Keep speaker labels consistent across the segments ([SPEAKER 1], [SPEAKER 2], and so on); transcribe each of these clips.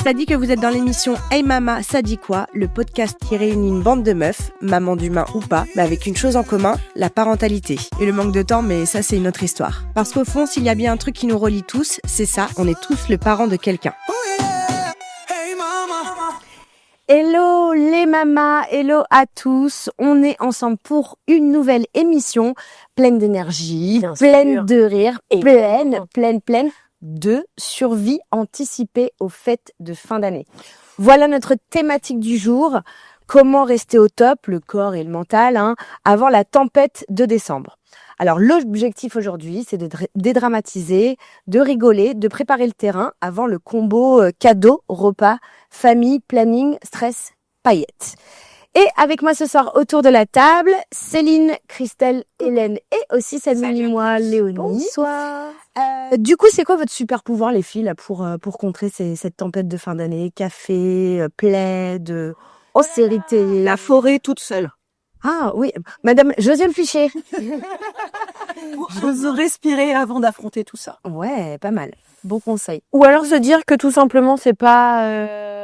[SPEAKER 1] Ça dit que vous êtes dans l'émission Hey Mama, ça dit quoi, le podcast qui réunit une bande de meufs, maman d'humain ou pas, mais avec une chose en commun, la parentalité. Et le manque de temps, mais ça c'est une autre histoire. Parce qu'au fond, s'il y a bien un truc qui nous relie tous, c'est ça, on est tous le parent de quelqu'un. Hello les mamas, hello à tous, on est ensemble pour une nouvelle émission pleine d'énergie, pleine de rire, et pleine de survie anticipée aux fêtes de fin d'année. Voilà notre thématique du jour, comment rester au top, le corps et le mental, avant la tempête de décembre. Alors l'objectif aujourd'hui, c'est de dédramatiser, de rigoler, de préparer le terrain avant le combo cadeau, repas, famille, planning, stress, paillettes. Et avec moi ce soir autour de la table, Céline, Christelle, Hélène et aussi cette mini-moi, Léonie.
[SPEAKER 2] Bonsoir.
[SPEAKER 1] Du coup, c'est quoi votre super pouvoir les filles là, pour contrer cette tempête de fin d'année? Café, plaid, série télé.
[SPEAKER 2] La forêt toute seule.
[SPEAKER 1] Ah oui, Madame Josiane Fichet.
[SPEAKER 2] J'ose respirer avant d'affronter tout ça.
[SPEAKER 1] Ouais, pas mal. Bon conseil.
[SPEAKER 3] Ou alors se dire que tout simplement c'est pas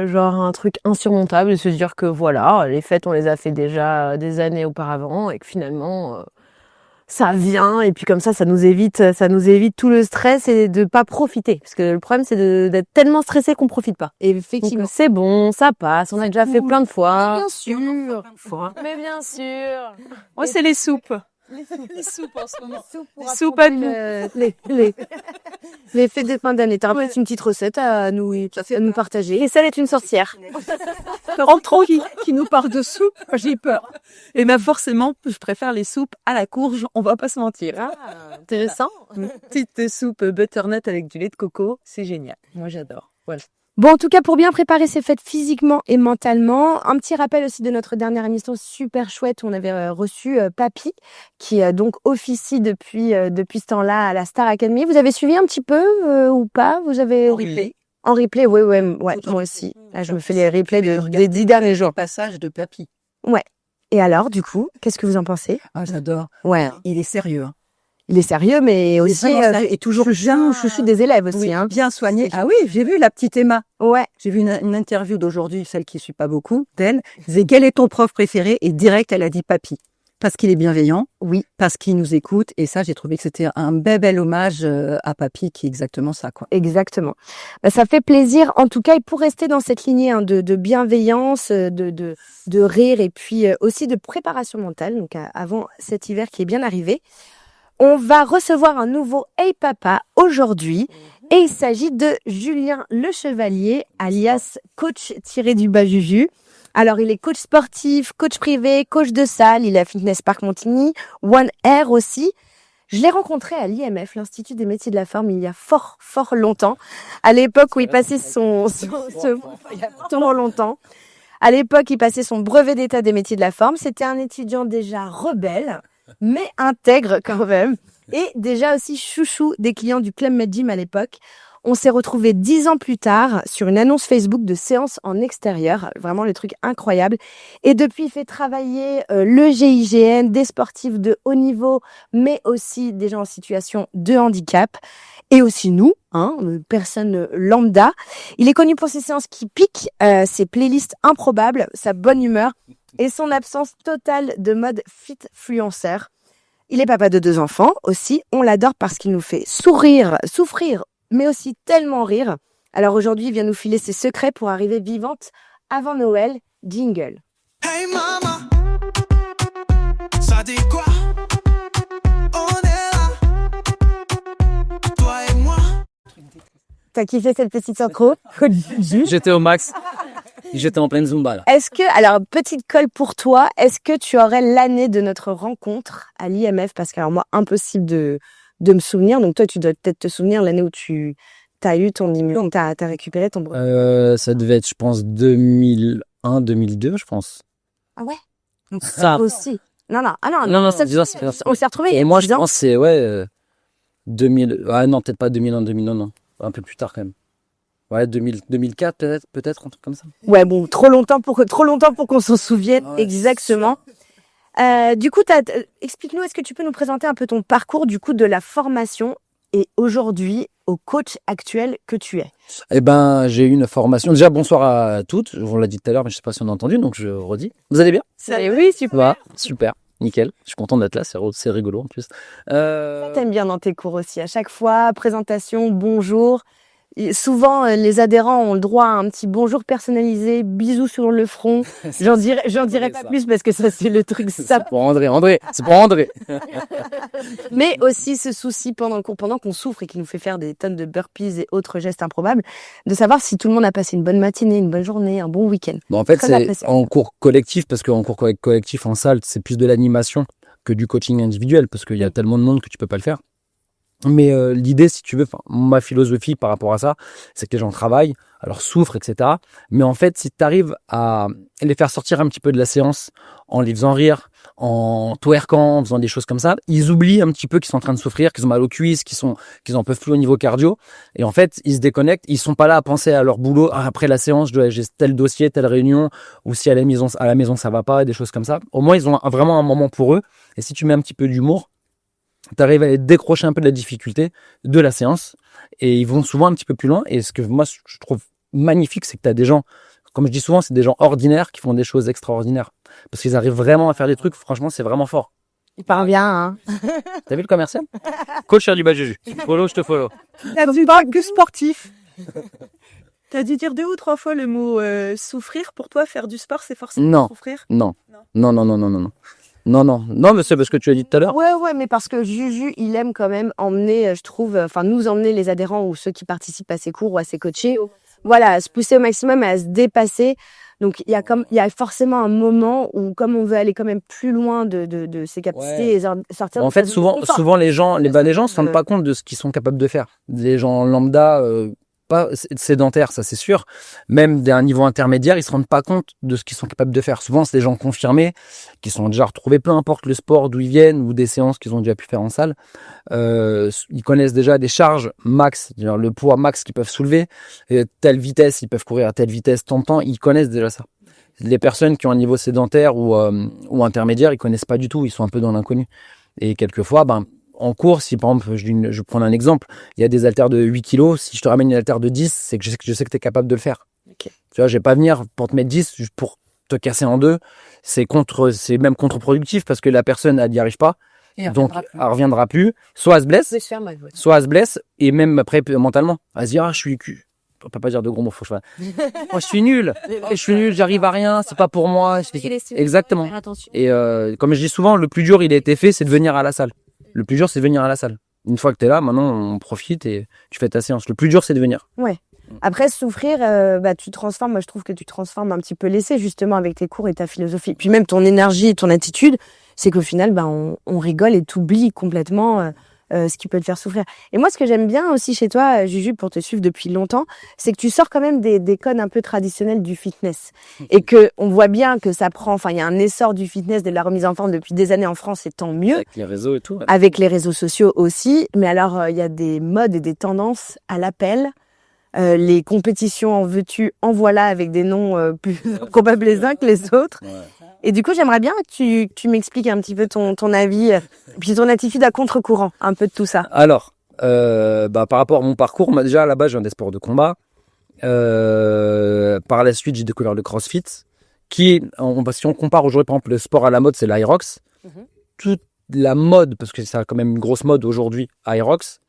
[SPEAKER 3] genre un truc insurmontable et se dire que voilà, les fêtes on les a fait déjà des années auparavant et que finalement ça vient et puis comme ça nous évite tout le stress et de pas profiter parce que le problème c'est d'être tellement stressé qu'on profite pas.
[SPEAKER 1] Et effectivement,
[SPEAKER 3] donc, c'est bon, ça passe, on a déjà fait plein de fois.
[SPEAKER 2] Bien sûr.
[SPEAKER 3] Mais bien sûr.
[SPEAKER 2] Moi c'est les soupes.
[SPEAKER 3] Les soupes en ce moment.
[SPEAKER 2] Les soupes à nous.
[SPEAKER 1] Les fêtes de fin d'année. T'as une petite recette à nous partager.
[SPEAKER 3] Et celle est une sorcière.
[SPEAKER 2] Rentrons qui nous parle de soupe, j'ai peur. Et forcément, je préfère les soupes à la courge, on va pas se mentir.
[SPEAKER 3] Ah, intéressant.
[SPEAKER 2] Une petite soupe butternut avec du lait de coco, c'est génial. Moi j'adore. Voilà.
[SPEAKER 1] Bon, en tout cas, pour bien préparer ces fêtes physiquement et mentalement, un petit rappel aussi de notre dernière émission super chouette où on avait reçu Papy, qui donc officie depuis ce temps-là à la Star Academy. Vous avez suivi un petit peu ou pas? Vous avez en replay, ouais, moi aussi. Là, je me fais les replays des 10 derniers jours.
[SPEAKER 2] Passage de Papy.
[SPEAKER 1] Ouais. Et alors, du coup, qu'est-ce que vous en pensez?
[SPEAKER 2] Ah, j'adore.
[SPEAKER 1] Ouais.
[SPEAKER 2] Il est sérieux.
[SPEAKER 1] Il est sérieux, mais aussi
[SPEAKER 2] et toujours
[SPEAKER 1] bien chouchou des élèves aussi.
[SPEAKER 2] Oui, bien soigné. Ah oui, j'ai vu la petite Emma.
[SPEAKER 1] Ouais.
[SPEAKER 2] J'ai vu une interview d'aujourd'hui, celle qui suit pas beaucoup, d'elle. Elle disait, quel est ton prof préféré? Et direct, elle a dit Papy. Parce qu'il est bienveillant.
[SPEAKER 1] Oui.
[SPEAKER 2] Parce qu'il nous écoute. Et ça, j'ai trouvé que c'était un bel hommage à Papy, qui est exactement ça, quoi.
[SPEAKER 1] Exactement. Ça fait plaisir, en tout cas, et pour rester dans cette lignée de bienveillance, de rire, et puis aussi de préparation mentale, donc avant cet hiver qui est bien arrivé, on va recevoir un nouveau Hey Papa aujourd'hui, et il s'agit de Julien Le Chevalier, alias coach tiré du bas Juju. Alors, il est coach sportif, coach privé, coach de salle, il est à Fitness Park Montigny, One Air aussi. Je l'ai rencontré à l'IMF, l'Institut des métiers de la forme, il y a fort longtemps. À l'époque où il passait À l'époque, il passait son brevet d'état des métiers de la forme. C'était un étudiant déjà rebelle, mais intègre quand même. Et déjà aussi chouchou des clients du Club Med Gym à l'époque. On s'est retrouvés 10 ans plus tard sur une annonce Facebook de séance en extérieur. Vraiment le truc incroyable. Et depuis, il fait travailler le GIGN, des sportifs de haut niveau, mais aussi des gens en situation de handicap. Et aussi nous, personnes lambda. Il est connu pour ses séances qui piquent, ses playlists improbables, sa bonne humeur et son absence totale de mode fitfluenceur. Il est papa de 2 enfants aussi. On l'adore parce qu'il nous fait sourire, souffrir, mais aussi tellement rire. Alors aujourd'hui, il vient nous filer ses secrets pour arriver vivante avant Noël. Jingle.
[SPEAKER 4] Hey mama, ça dit quoi? On est là, toi et moi.
[SPEAKER 1] T'as kiffé cette petite intro?
[SPEAKER 5] J'étais au max. J'étais en pleine Zumba là.
[SPEAKER 1] Alors petite colle pour toi, est-ce que tu aurais l'année de notre rencontre à l'IMF? Parce que alors moi, impossible de me souvenir. Donc toi, tu dois peut-être te souvenir l'année où tu as eu ton diplôme, t'as récupéré ton brevet.
[SPEAKER 5] Ça devait être, je pense, 2001, 2002, je pense.
[SPEAKER 1] Ah ouais? Donc
[SPEAKER 5] Ça.
[SPEAKER 1] aussi. Non,
[SPEAKER 5] C'est bizarre, c'est bizarre.
[SPEAKER 1] on s'est retrouvés.
[SPEAKER 5] Et moi, je
[SPEAKER 1] 10 ans.
[SPEAKER 5] pense que c'est 2000. Ah non, peut-être pas 2001, 2000, non. Un peu plus tard quand même. Ouais, 2004 peut-être un truc comme ça.
[SPEAKER 1] Ouais, bon, trop longtemps pour qu'on s'en souvienne exactement. Du coup, explique-nous, est-ce que tu peux nous présenter un peu ton parcours du coup de la formation et aujourd'hui au coach actuel que tu es?
[SPEAKER 5] Eh ben, j'ai eu une formation. Déjà, bonsoir à toutes. On l'a dit tout à l'heure, mais je sais pas si on a entendu, donc je redis. Vous allez bien?
[SPEAKER 3] Oui, super.
[SPEAKER 5] Voilà, super, nickel. Je suis content d'être là, c'est rigolo en plus.
[SPEAKER 1] T'aimes bien dans tes cours aussi. À chaque fois, présentation, bonjour. Et souvent, les adhérents ont le droit à un petit bonjour personnalisé, bisous sur le front. J'en dirai pas
[SPEAKER 5] ça.
[SPEAKER 1] plus parce que ça, c'est le truc
[SPEAKER 5] C'est
[SPEAKER 1] ça.
[SPEAKER 5] pour André, c'est pour André.
[SPEAKER 1] Mais aussi ce souci pendant le cours, pendant qu'on souffre et qui nous fait faire des tonnes de burpees et autres gestes improbables, de savoir si tout le monde a passé une bonne matinée, une bonne journée, un bon week-end.
[SPEAKER 5] Bon, en fait,
[SPEAKER 1] Très
[SPEAKER 5] c'est
[SPEAKER 1] appréciable.
[SPEAKER 5] en cours collectif, parce qu'en cours collectif, en salle, c'est plus de l'animation que du coaching individuel, parce qu'il y a tellement de monde que tu peux pas le faire. Mais l'idée, si tu veux, ma philosophie par rapport à ça, c'est que les gens travaillent, alors souffrent, etc. Mais en fait, si tu arrives à les faire sortir un petit peu de la séance en les faisant rire, en twerkant, en faisant des choses comme ça, ils oublient un petit peu qu'ils sont en train de souffrir, qu'ils ont mal aux cuisses, qu'ils en peuvent plus au niveau cardio. Et en fait, ils se déconnectent. Ils sont pas là à penser à leur boulot. Ah, après la séance, j'ai tel dossier, telle réunion, ou si à la maison ça va pas, des choses comme ça. Au moins, ils ont vraiment un moment pour eux. Et si tu mets un petit peu d'humour, t'arrives à les décrocher un peu de la difficulté de la séance et ils vont souvent un petit peu plus loin. Et ce que moi je trouve magnifique, c'est que t'as des gens, comme je dis souvent, c'est des gens ordinaires qui font des choses extraordinaires parce qu'ils arrivent vraiment à faire des trucs. Franchement, c'est vraiment fort.
[SPEAKER 1] Il part bien, hein.
[SPEAKER 5] T'as vu le commercial? Coach Cher du bas Jésus. Follow, je te follow.
[SPEAKER 2] T'as dit pas que sportif. T'as dû dire 2 ou 3 fois le mot souffrir. Pour toi, faire du sport, c'est forcément
[SPEAKER 5] Non.
[SPEAKER 2] souffrir?
[SPEAKER 5] Non, mais c'est parce que tu as dit tout à l'heure.
[SPEAKER 1] Ouais, mais parce que Juju, il aime quand même emmener, je trouve, nous emmener les adhérents ou ceux qui participent à ses cours ou à ses coachés, voilà, à se pousser au maximum et à se dépasser. Donc, il y a forcément un moment où, comme on veut aller quand même plus loin de ses capacités et sortir
[SPEAKER 5] En
[SPEAKER 1] de
[SPEAKER 5] fait,
[SPEAKER 1] sa zone de confort.
[SPEAKER 5] souvent les gens se rendent pas compte de ce qu'ils sont capables de faire. Les gens lambda, pas sédentaires, ça c'est sûr. Même d'un niveau intermédiaire, ils se rendent pas compte de ce qu'ils sont capables de faire. Souvent, c'est des gens confirmés qui sont déjà retrouvés, peu importe le sport d'où ils viennent ou des séances qu'ils ont déjà pu faire en salle. Ils connaissent déjà des charges max, c'est-à-dire le poids max qu'ils peuvent soulever, et telle vitesse, ils peuvent courir à telle vitesse tant de temps. Ils connaissent déjà ça. Les personnes qui ont un niveau sédentaire ou intermédiaire, ils connaissent pas du tout. Ils sont un peu dans l'inconnu. Et quelquefois, en cours, si par exemple, je prends un exemple, il y a des haltères de 8 kilos, si je te ramène une haltère de 10, c'est que je sais que tu es capable de le faire.
[SPEAKER 1] Okay.
[SPEAKER 5] Tu vois, je vais pas venir pour te mettre 10 juste pour te casser en deux. C'est même contre-productif parce que la elle n'y arrive pas. Donc, elle reviendra plus. Soit elle se blesse, et même après, mentalement. Elle se dit, on peut pas dire de gros mots, faut que je suis nul, j'arrive à rien, c'est pas pour moi. Exactement. Et comme je dis souvent, le plus dur, il a été fait, c'est de venir à la salle. Le plus dur, c'est de venir à la salle. Une fois que tu es là, maintenant, on profite et tu fais ta séance. Le plus dur, c'est de venir.
[SPEAKER 1] Ouais. Après, souffrir, tu transformes. Moi, je trouve que tu transformes un petit peu l'essai, justement, avec tes cours et ta philosophie. Puis même ton énergie et ton attitude, c'est qu'au final, on rigole et t'oublies complètement ce qui peut te faire souffrir. Et moi, ce que j'aime bien aussi chez toi, Juju, pour te suivre depuis longtemps, c'est que tu sors quand même des codes un peu traditionnels du fitness. Et que on voit bien que ça prend, il y a un essor du fitness, de la remise en forme depuis des années en France, et tant mieux.
[SPEAKER 5] Avec les réseaux et tout. Ouais.
[SPEAKER 1] Avec les réseaux sociaux aussi. Mais alors, il y a des modes et des tendances à l'appel. Les compétitions en veux-tu, en voilà, avec des noms plus probables les uns que les autres. Ouais. Et du coup, j'aimerais bien que tu m'expliques un petit peu ton avis, puis ton attitude à contre-courant, un peu de tout ça.
[SPEAKER 5] Alors, par rapport à mon parcours, déjà à la base, je viens des sports de combat. Par la suite, j'ai découvert le CrossFit, si on compare aujourd'hui, par exemple, le sport à la mode, c'est l'Aerox. Toute la mode, parce que c'est quand même une grosse mode aujourd'hui, Aerox,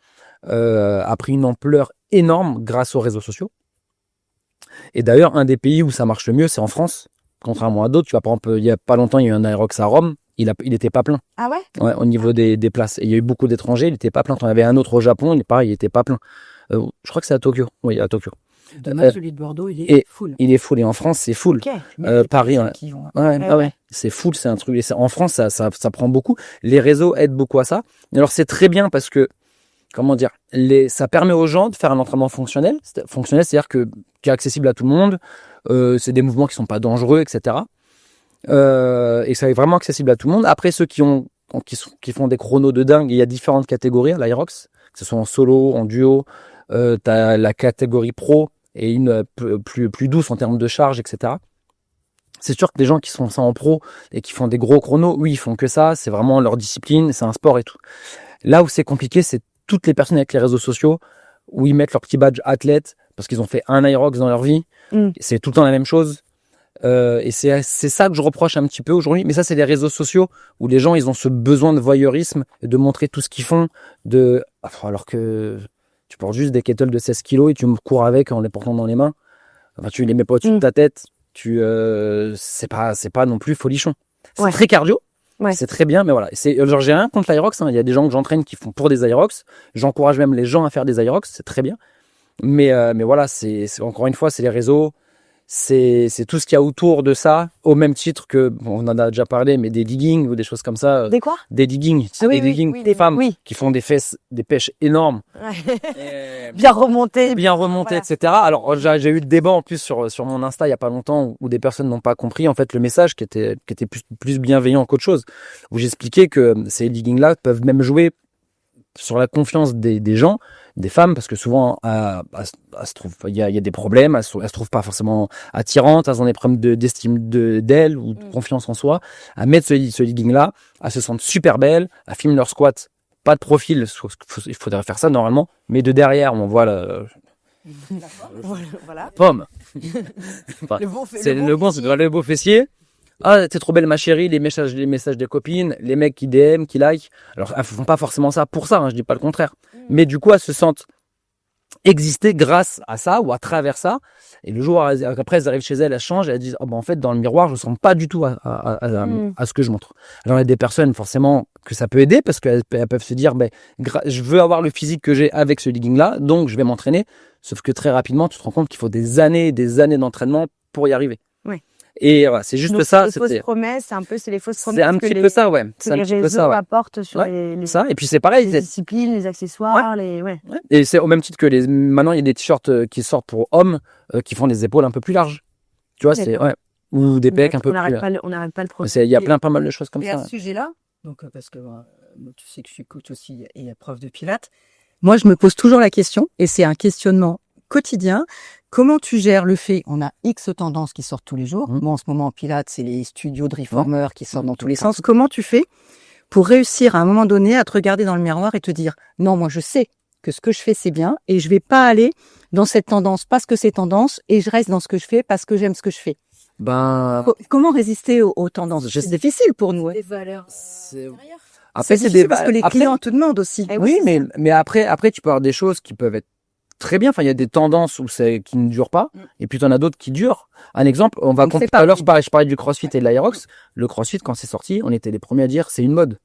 [SPEAKER 5] a pris une ampleur énorme grâce aux réseaux sociaux. Et d'ailleurs, un des pays où ça marche le mieux, c'est en France. Contrairement à d'autres, tu vois, par exemple, il y a pas longtemps, il y a eu un Aerox à Rome, il était pas plein.
[SPEAKER 1] Ah ouais?
[SPEAKER 5] Ouais, au niveau des places. Et il y a eu beaucoup d'étrangers, il était pas plein. Il y en avait un autre au Japon, il était pas plein. Je crois que c'est à Tokyo. Oui, à Tokyo.
[SPEAKER 2] Dommage, celui de Bordeaux, il est full.
[SPEAKER 5] Il est full. Et en France, c'est full.
[SPEAKER 1] Okay.
[SPEAKER 5] Paris, ouais. C'est full, c'est un truc. Et en France, ça prend beaucoup. Les réseaux aident beaucoup à ça. Et alors, c'est très bien parce que, comment dire, ça permet aux gens de faire un entraînement fonctionnel. Fonctionnel, c'est-à-dire qui est accessible à tout le monde. C'est des mouvements qui sont pas dangereux, etc. Et ça est vraiment accessible à tout le monde. Après, ceux qui font des chronos de dingue, il y a différentes catégories à l'Aerox, que ce soit en solo, en duo. T'as la catégorie pro et une plus douce en termes de charge, etc. C'est sûr que les gens qui sont ça en pro et qui font des gros chronos, oui, ils font que ça. C'est vraiment leur discipline, c'est un sport et tout. Là où c'est compliqué, c'est toutes les personnes avec les réseaux sociaux où ils mettent leur petit badge athlète parce qu'ils ont fait un Aerox dans leur vie. C'est tout le temps la même chose. Et c'est ça que je reproche un petit peu aujourd'hui. Mais ça, c'est les réseaux sociaux où les gens, ils ont ce besoin de voyeurisme et de montrer tout ce qu'ils font. Alors que tu portes juste des kettles de 16 kilos et tu cours avec en les portant dans les mains. Enfin, tu les mets pas au-dessus de ta tête. C'est pas non plus folichon. C'est très cardio.
[SPEAKER 1] Ouais.
[SPEAKER 5] C'est très bien, mais voilà. Genre, j'ai rien contre l'Aerox. Il y a des gens que j'entraîne qui font pour des Aerox. J'encourage même les gens à faire des Aerox. C'est très bien. Mais voilà, c'est encore une fois, c'est les réseaux. C'est tout ce qu'il y a autour de ça, au même titre que, on en a déjà parlé, mais des diggings ou des choses comme ça.
[SPEAKER 1] Des quoi?
[SPEAKER 5] Des diggings. Des diggings, des femmes qui font des pêches énormes.
[SPEAKER 1] Bien remonté.
[SPEAKER 5] Bien remontées,
[SPEAKER 1] Voilà.
[SPEAKER 5] etc. Alors, j'ai eu le débat en plus sur mon Insta il y a pas longtemps où des personnes n'ont pas compris, en fait, le message qui était plus bienveillant qu'autre chose. Où j'expliquais que ces diggings-là peuvent même jouer sur la confiance des gens, des femmes, parce que souvent, elles se trouvent, il y a des problèmes, elles se trouvent pas forcément attirantes, elles ont des problèmes d'estime d'elles ou de confiance en soi, à mettre ce legging-là, elles se sentent super belles, elles filment leur squat, pas de profil, il faudrait faire ça normalement, mais de derrière, on voit
[SPEAKER 1] Voilà.
[SPEAKER 5] pomme. Enfin,
[SPEAKER 1] C'est
[SPEAKER 5] le beau fessier. Ah, t'es trop belle ma chérie, les messages des copines, les mecs qui DM, qui like. Alors, elles font pas forcément ça pour ça, je dis pas le contraire. Mais du coup, elles se sentent exister grâce à ça ou à travers ça. Et le jour après, elles arrivent chez elles changent et elles disent, en fait, dans le miroir, je ressemble pas du tout à ce que je montre. Alors, il y a des personnes, forcément, que ça peut aider parce qu'elles peuvent se dire, je veux avoir le physique que j'ai avec ce legging-là, donc je vais m'entraîner. Sauf que très rapidement, tu te rends compte qu'il faut des années d'entraînement pour y arriver.
[SPEAKER 1] Oui.
[SPEAKER 5] Et voilà, c'est juste
[SPEAKER 1] Donc,
[SPEAKER 5] ça.
[SPEAKER 1] les fausses promesses, c'est les fausses promesses.
[SPEAKER 5] C'est un petit peu ça, ouais.
[SPEAKER 1] Que les réseaux apportent sur les
[SPEAKER 5] ça. Et puis c'est pareil.
[SPEAKER 1] les disciplines, les accessoires,
[SPEAKER 5] Ouais. Et c'est au même titre que maintenant, il y a des t-shirts qui sortent pour hommes qui font des épaules un peu plus larges. Tu vois, ou des pecs un peu plus.
[SPEAKER 1] On n'arrête pas le problème.
[SPEAKER 5] Il y a pas mal de choses comme
[SPEAKER 2] Et
[SPEAKER 5] ça.
[SPEAKER 2] à ce sujet-là, donc parce que tu sais que je suis coach aussi et prof de pilates, moi je me pose toujours la question, et c'est un questionnement quotidien. Comment tu gères le fait, on a X tendances qui sortent tous les jours. Moi, en ce moment, en pilates, c'est les studios de reformers qui sortent dans tous les sens. Comment tu fais pour réussir à un moment donné à te regarder dans le miroir et te dire, non, moi, je sais que ce que je fais, c'est bien et je vais pas aller dans cette tendance parce que c'est tendance et je reste dans ce que je fais parce que j'aime ce que je fais. Comment résister aux tendances? C'est difficile pour nous.
[SPEAKER 1] Des valeurs.
[SPEAKER 5] Après,
[SPEAKER 2] c'est difficile parce que les clients te demandent aussi.
[SPEAKER 5] Oui, mais après, tu peux avoir des choses qui peuvent être très bien. Enfin, il y a des tendances qui ne durent pas, et puis tu en as d'autres qui durent. Un exemple, tout à l'heure, je parlais du CrossFit et de l'Aerox. Le CrossFit, quand c'est sorti, on était les premiers à dire c'est une mode.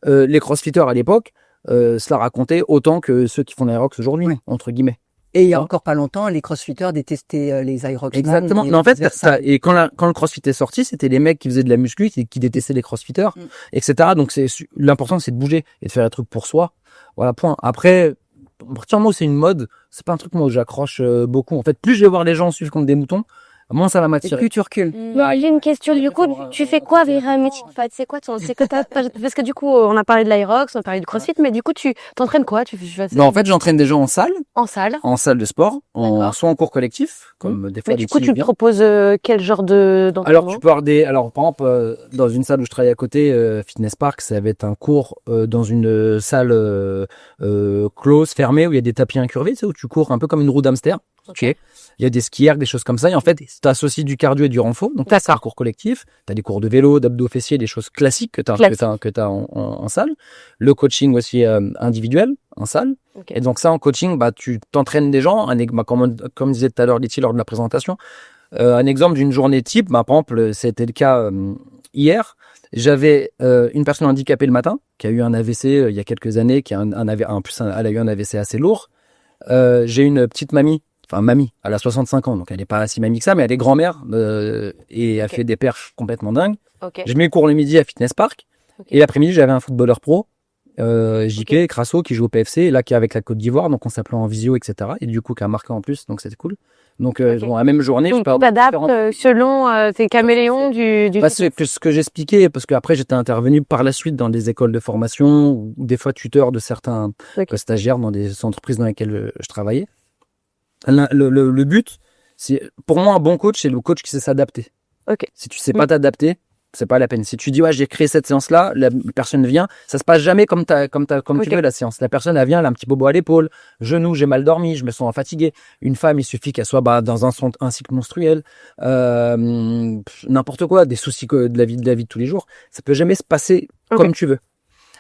[SPEAKER 5] Les CrossFitters à l'époque, cela racontait autant que ceux qui font l'Aerox aujourd'hui, entre guillemets.
[SPEAKER 2] Et il y a encore pas longtemps, les crossfitters détestaient les Aerox.
[SPEAKER 5] Exactement. Mais en fait, et quand le CrossFit est sorti, c'était les mecs qui faisaient de la muscu qui détestaient les CrossFitters, etc. Donc l'important, c'est de bouger et de faire des trucs pour soi. Voilà, point. Après, à partir du moment où c'est une mode, c'est pas un truc moi où j'accroche beaucoup. En fait, plus je vais voir les gens suivre comme des moutons, moins ça va m'attirer.
[SPEAKER 2] Plus tu recules.
[SPEAKER 6] Bon, j'ai une question du coup. Tu fais quoi avec un métier de pâte? C'est quoi parce que du coup, on a parlé de l'Aerox, on a parlé du CrossFit, mais du coup, tu t'entraînes quoi?
[SPEAKER 5] En fait, j'entraîne des gens en salle
[SPEAKER 6] En salle.
[SPEAKER 5] de sport, soit en cours collectif, comme des fois.
[SPEAKER 6] Mais du coup, tu me proposes quel genre d'entraînement?
[SPEAKER 5] Alors, tu peux avoir par exemple, dans une salle où je travaille à côté, Fitness Park, ça va être un cours dans une salle close, fermée, où il y a des tapis incurvés, tu sais, où tu cours un peu comme une roue d'hamster. Okay. Il y a des skiers, des choses comme ça. Et en fait, tu associes du cardio et du renfort. Donc, tu as un cours collectif. Tu as des cours de vélo, d'abdos fessiers, des choses classiques que tu as en salle. Le coaching aussi individuel en salle. Okay. Et donc, ça, en coaching, tu t'entraînes des gens. Comme disait tout à l'heure Litty lors de la présentation, un exemple d'une journée type, par exemple, c'était le cas hier. J'avais une personne handicapée le matin qui a eu un AVC il y a quelques années, en plus, elle a eu un AVC assez lourd. J'ai une petite mamie. Enfin, mamie, elle a 65 ans, donc elle est pas si mamie que ça, mais elle est grand-mère et elle fait des perfs complètement dingues. J'ai mis le cours le midi à Fitness Park et l'après-midi, j'avais un footballeur pro, JK Crasso, qui joue au PFC, là qui est avec la Côte d'Ivoire, donc on s'appelait en visio, etc. Et du coup, qui a marqué en plus, donc c'était cool. Donc, la même journée,
[SPEAKER 6] donc, tu t'adaptes selon tes caméléons du
[SPEAKER 5] c'est ce que j'expliquais, parce qu'après, j'étais intervenu par la suite dans des écoles de formation ou des fois tuteur de certains stagiaires dans des entreprises dans lesquelles je travaillais. Le but, c'est pour moi un bon coach, c'est le coach qui sait s'adapter. Si tu sais pas t'adapter, c'est pas la peine. Si tu dis, ouais, j'ai créé cette séance-là, la personne vient, ça se passe jamais comme tu veux la séance. La personne, elle vient, elle a un petit bobo à l'épaule, genou, j'ai mal dormi, je me sens fatigué. Une femme, il suffit qu'elle soit dans un cycle menstruel, n'importe quoi, des soucis de la vie de tous les jours. Ça peut jamais se passer comme tu veux.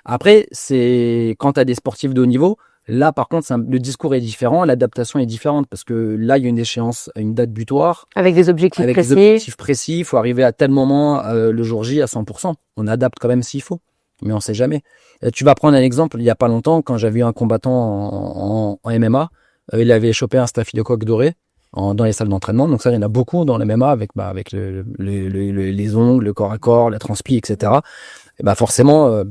[SPEAKER 5] Après, c'est quand tu as des sportifs de haut niveau, là, par contre, le discours est différent, l'adaptation est différente parce que là, il y a une échéance, une date butoir.
[SPEAKER 3] Avec des objectifs
[SPEAKER 5] Avec
[SPEAKER 3] précis.
[SPEAKER 5] des objectifs précis, il faut arriver à tel moment, le jour J, à 100%. On adapte quand même s'il faut, mais on sait jamais. Tu vas prendre un exemple, il y a pas longtemps, quand j'avais eu un combattant en MMA, il avait chopé un staphylocoque doré dans les salles d'entraînement. Donc ça, il y en a beaucoup dans le MMA avec les ongles, le corps à corps, la transpi, etc. Et forcément,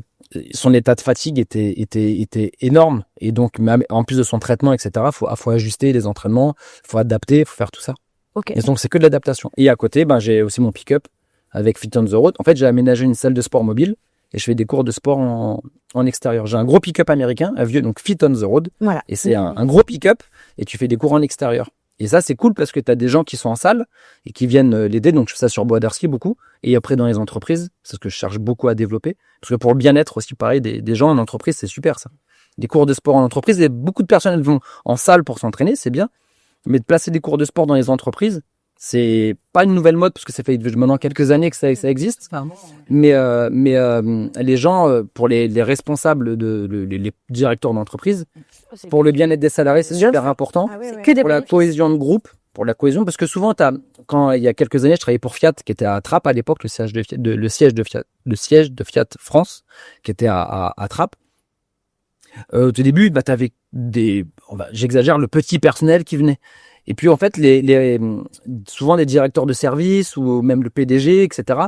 [SPEAKER 5] son état de fatigue était énorme. Et donc, en plus de son traitement, etc., faut ajuster les entraînements, faut adapter, faut faire tout ça.
[SPEAKER 3] Ok.
[SPEAKER 5] Et donc, c'est que de l'adaptation. Et à côté, j'ai aussi mon pick-up avec Fit on the Road. En fait, j'ai aménagé une salle de sport mobile et je fais des cours de sport en extérieur. J'ai un gros pick-up américain, un vieux, donc Fit on the Road.
[SPEAKER 1] Voilà.
[SPEAKER 5] Et c'est un gros pick-up et tu fais des cours en extérieur. Et ça, c'est cool parce que tu as des gens qui sont en salle et qui viennent l'aider. Donc, je fais ça sur Bois d'Arcy beaucoup. Et après, dans les entreprises, c'est ce que je cherche beaucoup à développer. Parce que pour le bien-être aussi, pareil, des gens en entreprise, c'est super ça. Des cours de sport en entreprise, et beaucoup de personnes vont en salle pour s'entraîner, c'est bien. Mais de placer des cours de sport dans les entreprises, c'est pas une nouvelle mode parce que ça fait maintenant quelques années que ça existe. Mais les gens, pour les responsables, les directeurs d'entreprise, pour le bien-être des salariés, c'est super important.
[SPEAKER 3] Que des
[SPEAKER 5] Pour la cohésion de groupe, parce que souvent, quand il y a quelques années, je travaillais pour Fiat, qui était à Trappes à l'époque, le siège de Fiat France, qui était à Trappes. Au tout début, t'avais j'exagère, le petit personnel qui venait. Et puis en fait, souvent les directeurs de service ou même le PDG, etc.,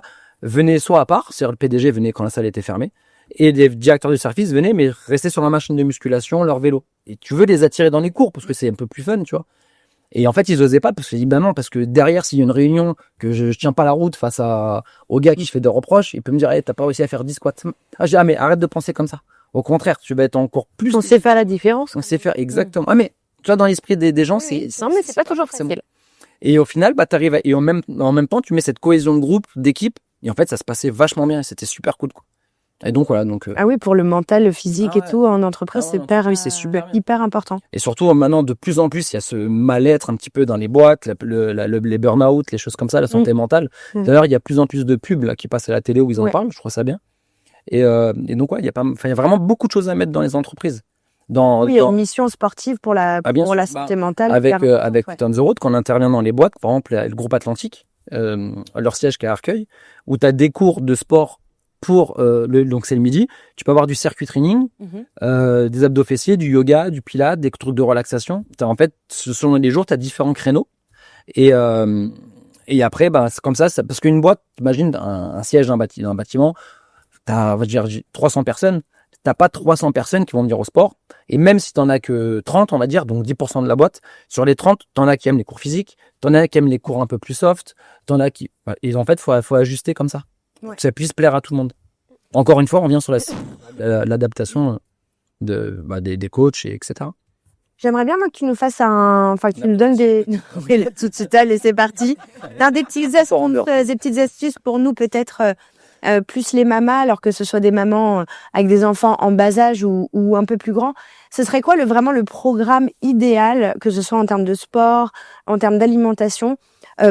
[SPEAKER 5] venaient soit à part, c'est-à-dire le PDG venait quand la salle était fermée, et les directeurs de service venaient, mais restaient sur la machine de musculation, leur vélo. Et tu veux les attirer dans les cours parce que c'est un peu plus fun, tu vois. Et en fait, ils osaient pas parce que non, parce que derrière, s'il y a une réunion que je tiens pas la route face au gars qui je fais des reproches, il peut me dire, hey, t'as pas réussi à faire 10 squats. Ah, je dis, mais arrête de penser comme ça. Au contraire, tu vas être encore plus.
[SPEAKER 3] On sait faire la différence.
[SPEAKER 5] On sait faire exactement. Ah, mais tu vois, dans l'esprit des gens,
[SPEAKER 3] Non, mais c'est pas toujours facile.
[SPEAKER 5] Et au final, t'arrives et en même temps, tu mets cette cohésion de groupe, d'équipe, et en fait, ça se passait vachement bien et c'était super cool, quoi. Et donc, voilà,
[SPEAKER 1] Ah oui, pour le mental, le physique et tout, en entreprise,
[SPEAKER 5] c'est super.
[SPEAKER 1] hyper important.
[SPEAKER 5] Et surtout, maintenant, de plus en plus, il y a ce mal-être un petit peu dans les boîtes, les burn-out, les choses comme ça, la santé mentale. D'ailleurs, il y a plus en plus de pubs là, qui passent à la télé où ils en parlent, je trouve ça bien. Et donc, il y a vraiment beaucoup de choses à mettre dans les entreprises.
[SPEAKER 1] Une mission sportive pour la santé mentale.
[SPEAKER 5] Avec Fit on the Road, quand on intervient dans les boîtes, par exemple, le groupe Atlantique, leur siège qui est à Arcueil, où tu as des cours de sport pour donc c'est le midi, tu peux avoir du circuit training, des abdos fessiers, du yoga, du pilates, des trucs de relaxation. En fait, selon les jours, tu as différents créneaux. Et après, c'est comme ça, parce qu'une boîte, imagine un siège d'un bâtiment, t'as, on va dire, 300 personnes. T'as pas 300 personnes qui vont venir au sport. Et même si t'en as que 30, on va dire, donc 10% de la boîte, sur les 30, t'en as qui aiment les cours physiques, t'en as qui aiment les cours un peu plus soft, t'en as qui, et en fait, faut ajuster comme ça.
[SPEAKER 1] Ouais.
[SPEAKER 5] Que ça puisse plaire à tout le monde. Encore une fois, on revient sur l'adaptation des coachs, etc.
[SPEAKER 1] J'aimerais bien moi, que tu nous fasses que tu nous donnes des. Oui, là, tout de suite, allez, c'est parti. Des petites astuces pour nous, peut-être plus les mamas, alors que ce soit des mamans avec des enfants en bas âge ou un peu plus grands. Ce serait quoi vraiment le programme idéal, que ce soit en termes de sport, en termes d'alimentation,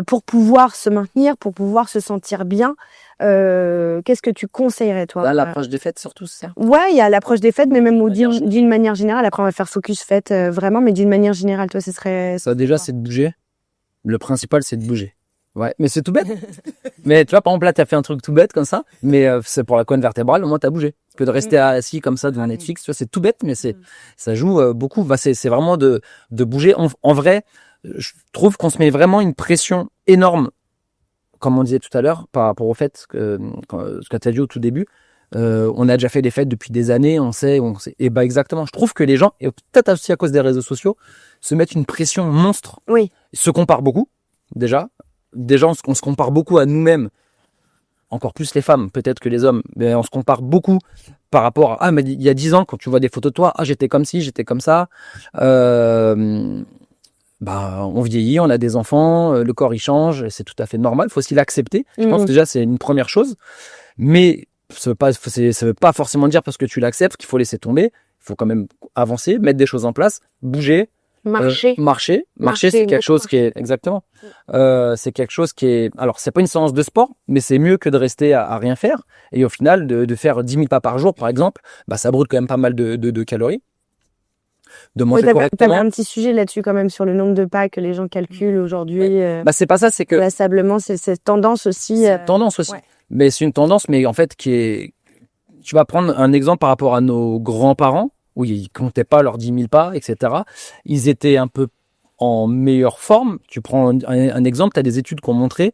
[SPEAKER 1] pour pouvoir se maintenir, pour pouvoir se sentir bien? Qu'est-ce que tu conseillerais, toi?
[SPEAKER 5] Là, l'approche des fêtes, surtout, c'est ça.
[SPEAKER 1] Ouais, il y a l'approche des fêtes, mais même d'une manière générale. Après, on va faire focus fête vraiment, mais d'une manière générale, toi, ce serait.
[SPEAKER 5] Ça, déjà, c'est de bouger. Le principal, c'est de bouger. Ouais, mais c'est tout bête. Mais tu vois, par exemple, là, t'as fait un truc tout bête comme ça, mais c'est pour la colonne vertébrale, au moins t'as bougé. Que de rester assis comme ça devant Netflix, tu vois, c'est tout bête, mais ça joue beaucoup. C'est vraiment de bouger. En vrai, je trouve qu'on se met vraiment une pression énorme, comme on disait tout à l'heure, par rapport au fait ce que tu as dit au tout début. On a déjà fait des fêtes depuis des années, on sait. Et exactement. Je trouve que les gens, et peut-être aussi à cause des réseaux sociaux, se mettent une pression monstre.
[SPEAKER 1] Oui.
[SPEAKER 5] Se comparent beaucoup, déjà. Déjà, on se compare beaucoup à nous-mêmes. Encore plus les femmes, peut-être que les hommes. Mais on se compare beaucoup par rapport à, mais il y a 10 ans, quand tu vois des photos de toi, j'étais comme ci, j'étais comme ça. bah, on vieillit, on a des enfants, le corps il change, c'est tout à fait normal. Il faut aussi l'accepter. Je pense que déjà c'est une première chose. Mais ça veut pas forcément dire parce que tu l'acceptes qu'il faut laisser tomber. Il faut quand même avancer, mettre des choses en place, bouger.
[SPEAKER 3] Marcher.
[SPEAKER 5] Marcher, c'est quelque chose qui est exactement. C'est quelque chose qui est. Alors, c'est pas une séance de sport, mais c'est mieux que de rester à rien faire. Et au final, de faire 10 000 pas par jour, par exemple, bah ça brûle quand même pas mal de calories. De manger
[SPEAKER 1] T'avais
[SPEAKER 5] correctement.
[SPEAKER 1] un petit sujet là-dessus quand même sur le nombre de pas que les gens calculent aujourd'hui.
[SPEAKER 5] Bah c'est pas ça, c'est que
[SPEAKER 1] Passablement, c'est cette tendance aussi.
[SPEAKER 5] c'est une tendance aussi.
[SPEAKER 1] ouais.
[SPEAKER 5] Mais c'est une tendance, mais en fait qui est. Tu vas prendre un exemple par rapport à nos grands-parents où ils comptaient pas leurs 10 000 pas, etc. Ils étaient un peu en meilleure forme. Tu prends un exemple, tu as des études qui ont montré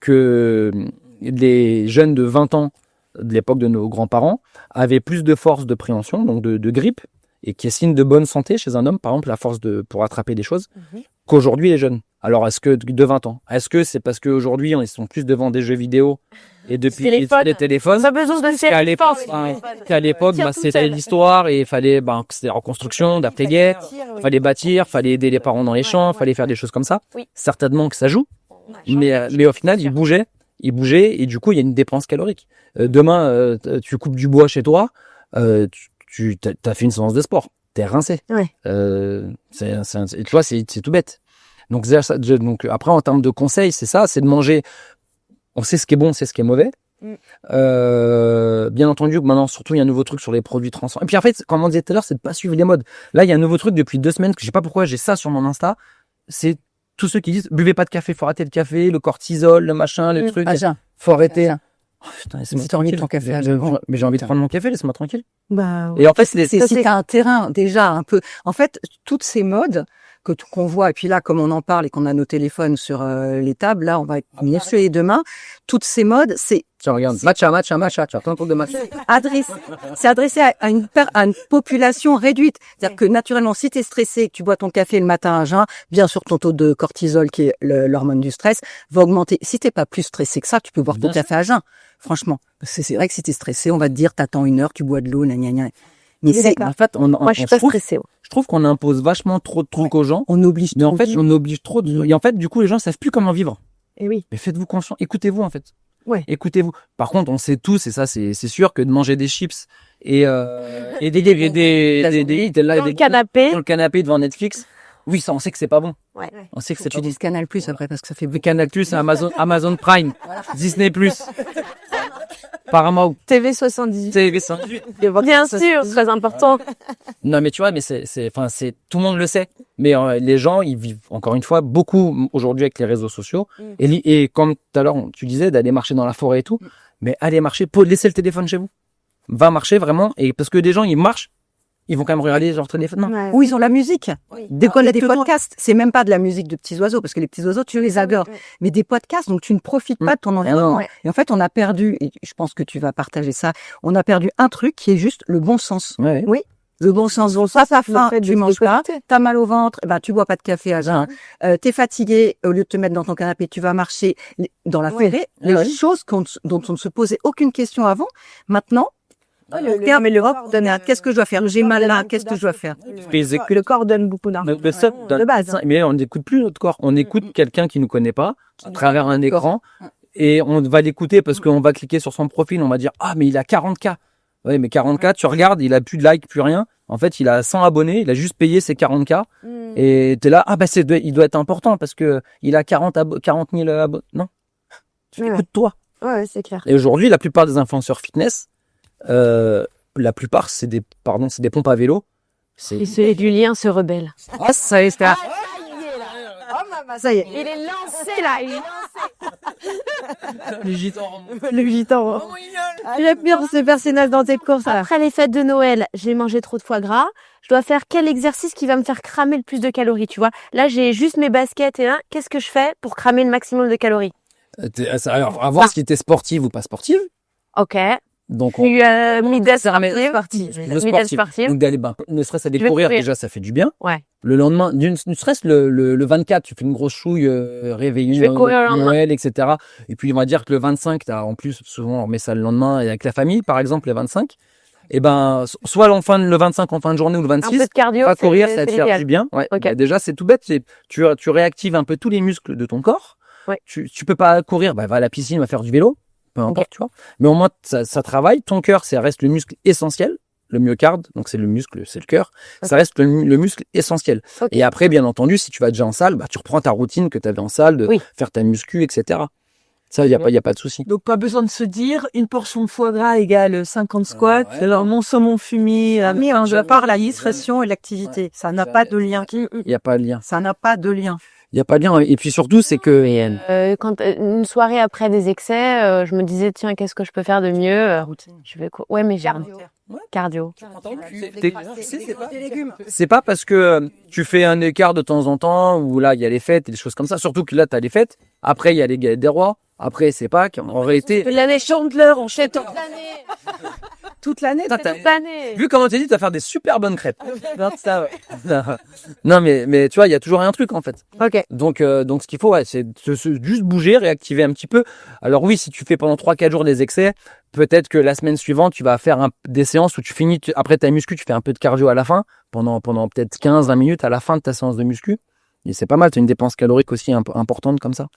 [SPEAKER 5] que les jeunes de 20 ans de l'époque de nos grands-parents avaient plus de force de préhension, donc de grippe, et qui est signe de bonne santé chez un homme, par exemple, la force pour attraper des choses, qu'aujourd'hui les jeunes. Alors, est-ce que de 20 ans, est-ce que c'est parce qu'aujourd'hui, ils sont plus devant des jeux vidéo et depuis les téléphones?
[SPEAKER 3] Pas besoin de
[SPEAKER 5] Qu'à l'époque, c'était l'histoire et il fallait, c'était la reconstruction d'ateliers, fallait bâtir, fallait aider les parents dans les champs, fallait faire des choses comme ça.
[SPEAKER 3] Oui.
[SPEAKER 5] Certainement que ça joue, mais au final, ils bougeaient et du coup, il y a une dépense calorique. Demain, tu coupes du bois chez toi, tu as fait une séance de sport, t'es rincé.
[SPEAKER 1] Ouais.
[SPEAKER 5] Tu vois, c'est tout bête. Donc après, en termes de conseils, c'est ça, c'est de manger. On sait ce qui est bon, on sait ce qui est mauvais. Bien entendu, maintenant, surtout, il y a un nouveau truc sur les produits transformés. Et puis en fait, comme on disait tout à l'heure, c'est de pas suivre les modes. Là, il y a un nouveau truc depuis 2 semaines que je sais pas pourquoi j'ai ça sur mon Insta. C'est tous ceux qui disent buvez pas de café, faut arrêter le café, le cortisol, le machin, le truc. Faut arrêter. Oh, putain, laisse-moi
[SPEAKER 2] Si t'as envie de
[SPEAKER 5] tranquille.
[SPEAKER 2] ton café,
[SPEAKER 5] Mais j'ai envie de prendre mon café, laisse-moi tranquille.
[SPEAKER 1] Bah,
[SPEAKER 5] Et en fait,
[SPEAKER 2] c'est si t'as un terrain déjà un peu. En fait, toutes ces modes qu'on voit, et puis là, comme on en parle et qu'on a nos téléphones sur les tables, là, on va venir sur les demain. Toutes ces modes, c'est
[SPEAKER 5] Tiens, regarde, matcha. Tu as plein de trucs de matcha.
[SPEAKER 2] adressé à une population réduite. C'est-à-dire que naturellement, si t'es stressé, que tu bois ton café le matin à jeun, bien sûr, ton taux de cortisol, qui est l'hormone du stress, va augmenter. Si t'es pas plus stressé que ça, tu peux boire ton café à jeun. Franchement, c'est vrai que si t'es stressé, on va te dire, t'attends 1 heure, tu bois de l'eau, gna gna gna. Mais c'est,
[SPEAKER 5] En fait,
[SPEAKER 3] Moi, je suis pas stressée. Ouais.
[SPEAKER 5] je trouve qu'on impose vachement trop de trucs aux gens.
[SPEAKER 2] on oblige.
[SPEAKER 5] Mais en fait,
[SPEAKER 2] trop.
[SPEAKER 5] on oblige trop et en fait, du coup, les gens savent plus comment vivre.
[SPEAKER 1] et oui.
[SPEAKER 5] Mais faites-vous confiance. Écoutez-vous, en fait.
[SPEAKER 1] Ouais.
[SPEAKER 5] Écoutez-vous. Par contre, on sait tous, et ça, c'est sûr que de manger des chips et des
[SPEAKER 3] Dans le canapé.
[SPEAKER 5] dans le canapé devant Netflix. Oui, ça, on sait que c'est pas bon.
[SPEAKER 3] Ouais.
[SPEAKER 5] On sait que
[SPEAKER 2] Faut
[SPEAKER 5] c'est
[SPEAKER 2] que
[SPEAKER 5] pas
[SPEAKER 2] tu
[SPEAKER 5] bon.
[SPEAKER 2] dises Canal Plus après parce que ça fait
[SPEAKER 5] Canal+, Amazon Prime, Disney+, Paramount,
[SPEAKER 1] TV 78.
[SPEAKER 5] TV 108.
[SPEAKER 3] Bien sûr, très important.
[SPEAKER 5] Non, mais tu vois, mais tout le monde le sait. Mais les gens, ils vivent encore une fois beaucoup aujourd'hui avec les réseaux sociaux. Et comme tout à l'heure, tu disais d'aller marcher dans la forêt et tout. Mais allez marcher, laissez le téléphone chez vous. Va marcher vraiment. Et parce que des gens, ils marchent, ils vont quand même regarder leur téléphone. Non.
[SPEAKER 1] Ouais.
[SPEAKER 2] Où ils ont la musique.
[SPEAKER 1] Oui.
[SPEAKER 2] Des podcasts. C'est même pas de la musique de petits oiseaux, parce que les petits oiseaux, tu les adores. Mais des podcasts, donc tu ne profites pas de ton environnement.
[SPEAKER 1] Ouais.
[SPEAKER 2] Et en fait, on a perdu, et je pense que tu vas partager ça, on a perdu un truc qui est juste le bon sens.
[SPEAKER 5] Ouais.
[SPEAKER 2] Le bon sens, ça
[SPEAKER 1] Le
[SPEAKER 2] faim,
[SPEAKER 1] fait de
[SPEAKER 2] tu manges pas,
[SPEAKER 1] s'écouter.
[SPEAKER 2] t'as mal au ventre, tu bois pas de café à jeun, t'es fatigué, au lieu de te mettre dans ton canapé, tu vas marcher dans la forêt. Les choses dont on ne se posait aucune question avant, maintenant, regarde, mais l'Europe donne qu'est-ce que je dois faire? J'ai mal là, qu'est-ce que je dois faire?
[SPEAKER 1] Le corps donne beaucoup d'informations.
[SPEAKER 5] Le seul
[SPEAKER 1] de base.
[SPEAKER 5] Mais on n'écoute plus notre corps. On écoute quelqu'un qui nous connaît pas à travers un écran et on va l'écouter parce qu'on va cliquer sur son profil. On va dire, ah, mais il a 40K. Ouais, mais 40K, tu regardes, il a plus de likes, plus rien. En fait, il a 100 abonnés, il a juste payé ses 40K. Et t'es là, il doit être important parce que il a 40 000 abonnés. Non. Tu écoutes toi.
[SPEAKER 1] Ouais, c'est clair.
[SPEAKER 5] Et aujourd'hui, la plupart des influenceurs fitness, la plupart, c'est des pompes à vélo.
[SPEAKER 3] Et celui du lien se rebelle.
[SPEAKER 5] Ah, ça y est,
[SPEAKER 1] Ça y est.
[SPEAKER 3] Il est lancé là, il est lancé.
[SPEAKER 5] les gitans.
[SPEAKER 1] Le gitan. J'aime bien ce personnage dans tes courses. là.
[SPEAKER 3] Après les fêtes de Noël, j'ai mangé trop de foie gras. Je dois faire quel exercice qui va me faire cramer le plus de calories, tu vois? Là, j'ai juste mes baskets et là, qu'est-ce que je fais pour cramer le maximum de calories?
[SPEAKER 5] Alors, à voir si t'es sportive ou pas sportive.
[SPEAKER 3] Ok.
[SPEAKER 5] Donc,
[SPEAKER 3] Je suis mid-day sportive.
[SPEAKER 5] sportive.
[SPEAKER 3] sportive.
[SPEAKER 5] Donc d'aller, ne serait-ce aller
[SPEAKER 3] Je vais
[SPEAKER 5] courir,
[SPEAKER 3] courir.
[SPEAKER 5] déjà, ça fait du bien.
[SPEAKER 3] Ouais.
[SPEAKER 5] Le lendemain, ne serait-ce le 24, tu fais une grosse chouille, réveillée,
[SPEAKER 3] Je vais courir le lendemain.
[SPEAKER 5] Noël, etc. Et puis, on va dire que le 25, en plus, souvent, on remet ça le lendemain avec la famille, par exemple, le 25. Et ben, soit le 25 en fin de journée ou le
[SPEAKER 3] Un peu
[SPEAKER 5] 26,
[SPEAKER 3] de cardio.
[SPEAKER 5] va courir,
[SPEAKER 3] c'est
[SPEAKER 5] ça va te faire
[SPEAKER 3] l'idéal.
[SPEAKER 5] du bien. Ouais.
[SPEAKER 3] Ok.
[SPEAKER 5] Bah, déjà, c'est tout bête. Tu réactives un peu tous les muscles de ton corps.
[SPEAKER 3] Ouais.
[SPEAKER 5] Tu peux pas courir, bah, va à la piscine, va faire du vélo. Peu importe, tu vois. Mais au moins, ça travaille. Ton cœur, ça reste le muscle essentiel. Le myocarde, donc c'est le muscle, c'est le cœur. Ça reste le muscle essentiel.
[SPEAKER 3] Ok.
[SPEAKER 5] Et après, bien entendu, si tu vas déjà en salle, bah, tu reprends ta routine que tu avais en salle, de
[SPEAKER 3] Oui.
[SPEAKER 5] faire ta muscu, etc. Ça, il y a pas de souci.
[SPEAKER 7] Donc pas besoin de se dire une portion de foie gras égale 50 squats.
[SPEAKER 5] ouais.
[SPEAKER 7] Alors mon saumon fumé, mis à part la nutrition et l'activité, ça n'a pas de lien.
[SPEAKER 5] Il y a pas de lien.
[SPEAKER 7] Ça n'a pas de lien.
[SPEAKER 5] Il y a pas de lien. Et puis surtout, c'est que
[SPEAKER 3] Quand une soirée après des excès, je me disais tiens qu'est-ce que je peux faire de mieux Je vais ouais mais j'ai cardio.
[SPEAKER 5] c'est pas parce que tu fais un écart de temps en temps où là il y a les fêtes et des choses comme ça. Surtout que là tu as les fêtes. Après il y a les galettes des rois. Après c'est Pâques. En réalité,
[SPEAKER 7] L'année Chandler, on chète toute l'année.
[SPEAKER 5] vu comment tu dit, tu vas faire des super bonnes crêpes. Ça, ouais. Non mais tu vois, il y a toujours un truc en fait.
[SPEAKER 3] Ok.
[SPEAKER 5] Donc ce qu'il faut, ouais, c'est juste bouger, réactiver un petit peu. Alors oui, si tu fais pendant 3-4 jours des excès, peut-être que la semaine suivante, tu vas faire des séances où tu finis, après ta muscu, tu fais un peu de cardio à la fin, pendant peut-être 15-20 minutes à la fin de ta séance de muscu. Et c'est pas mal, tu as une dépense calorique aussi importante comme ça.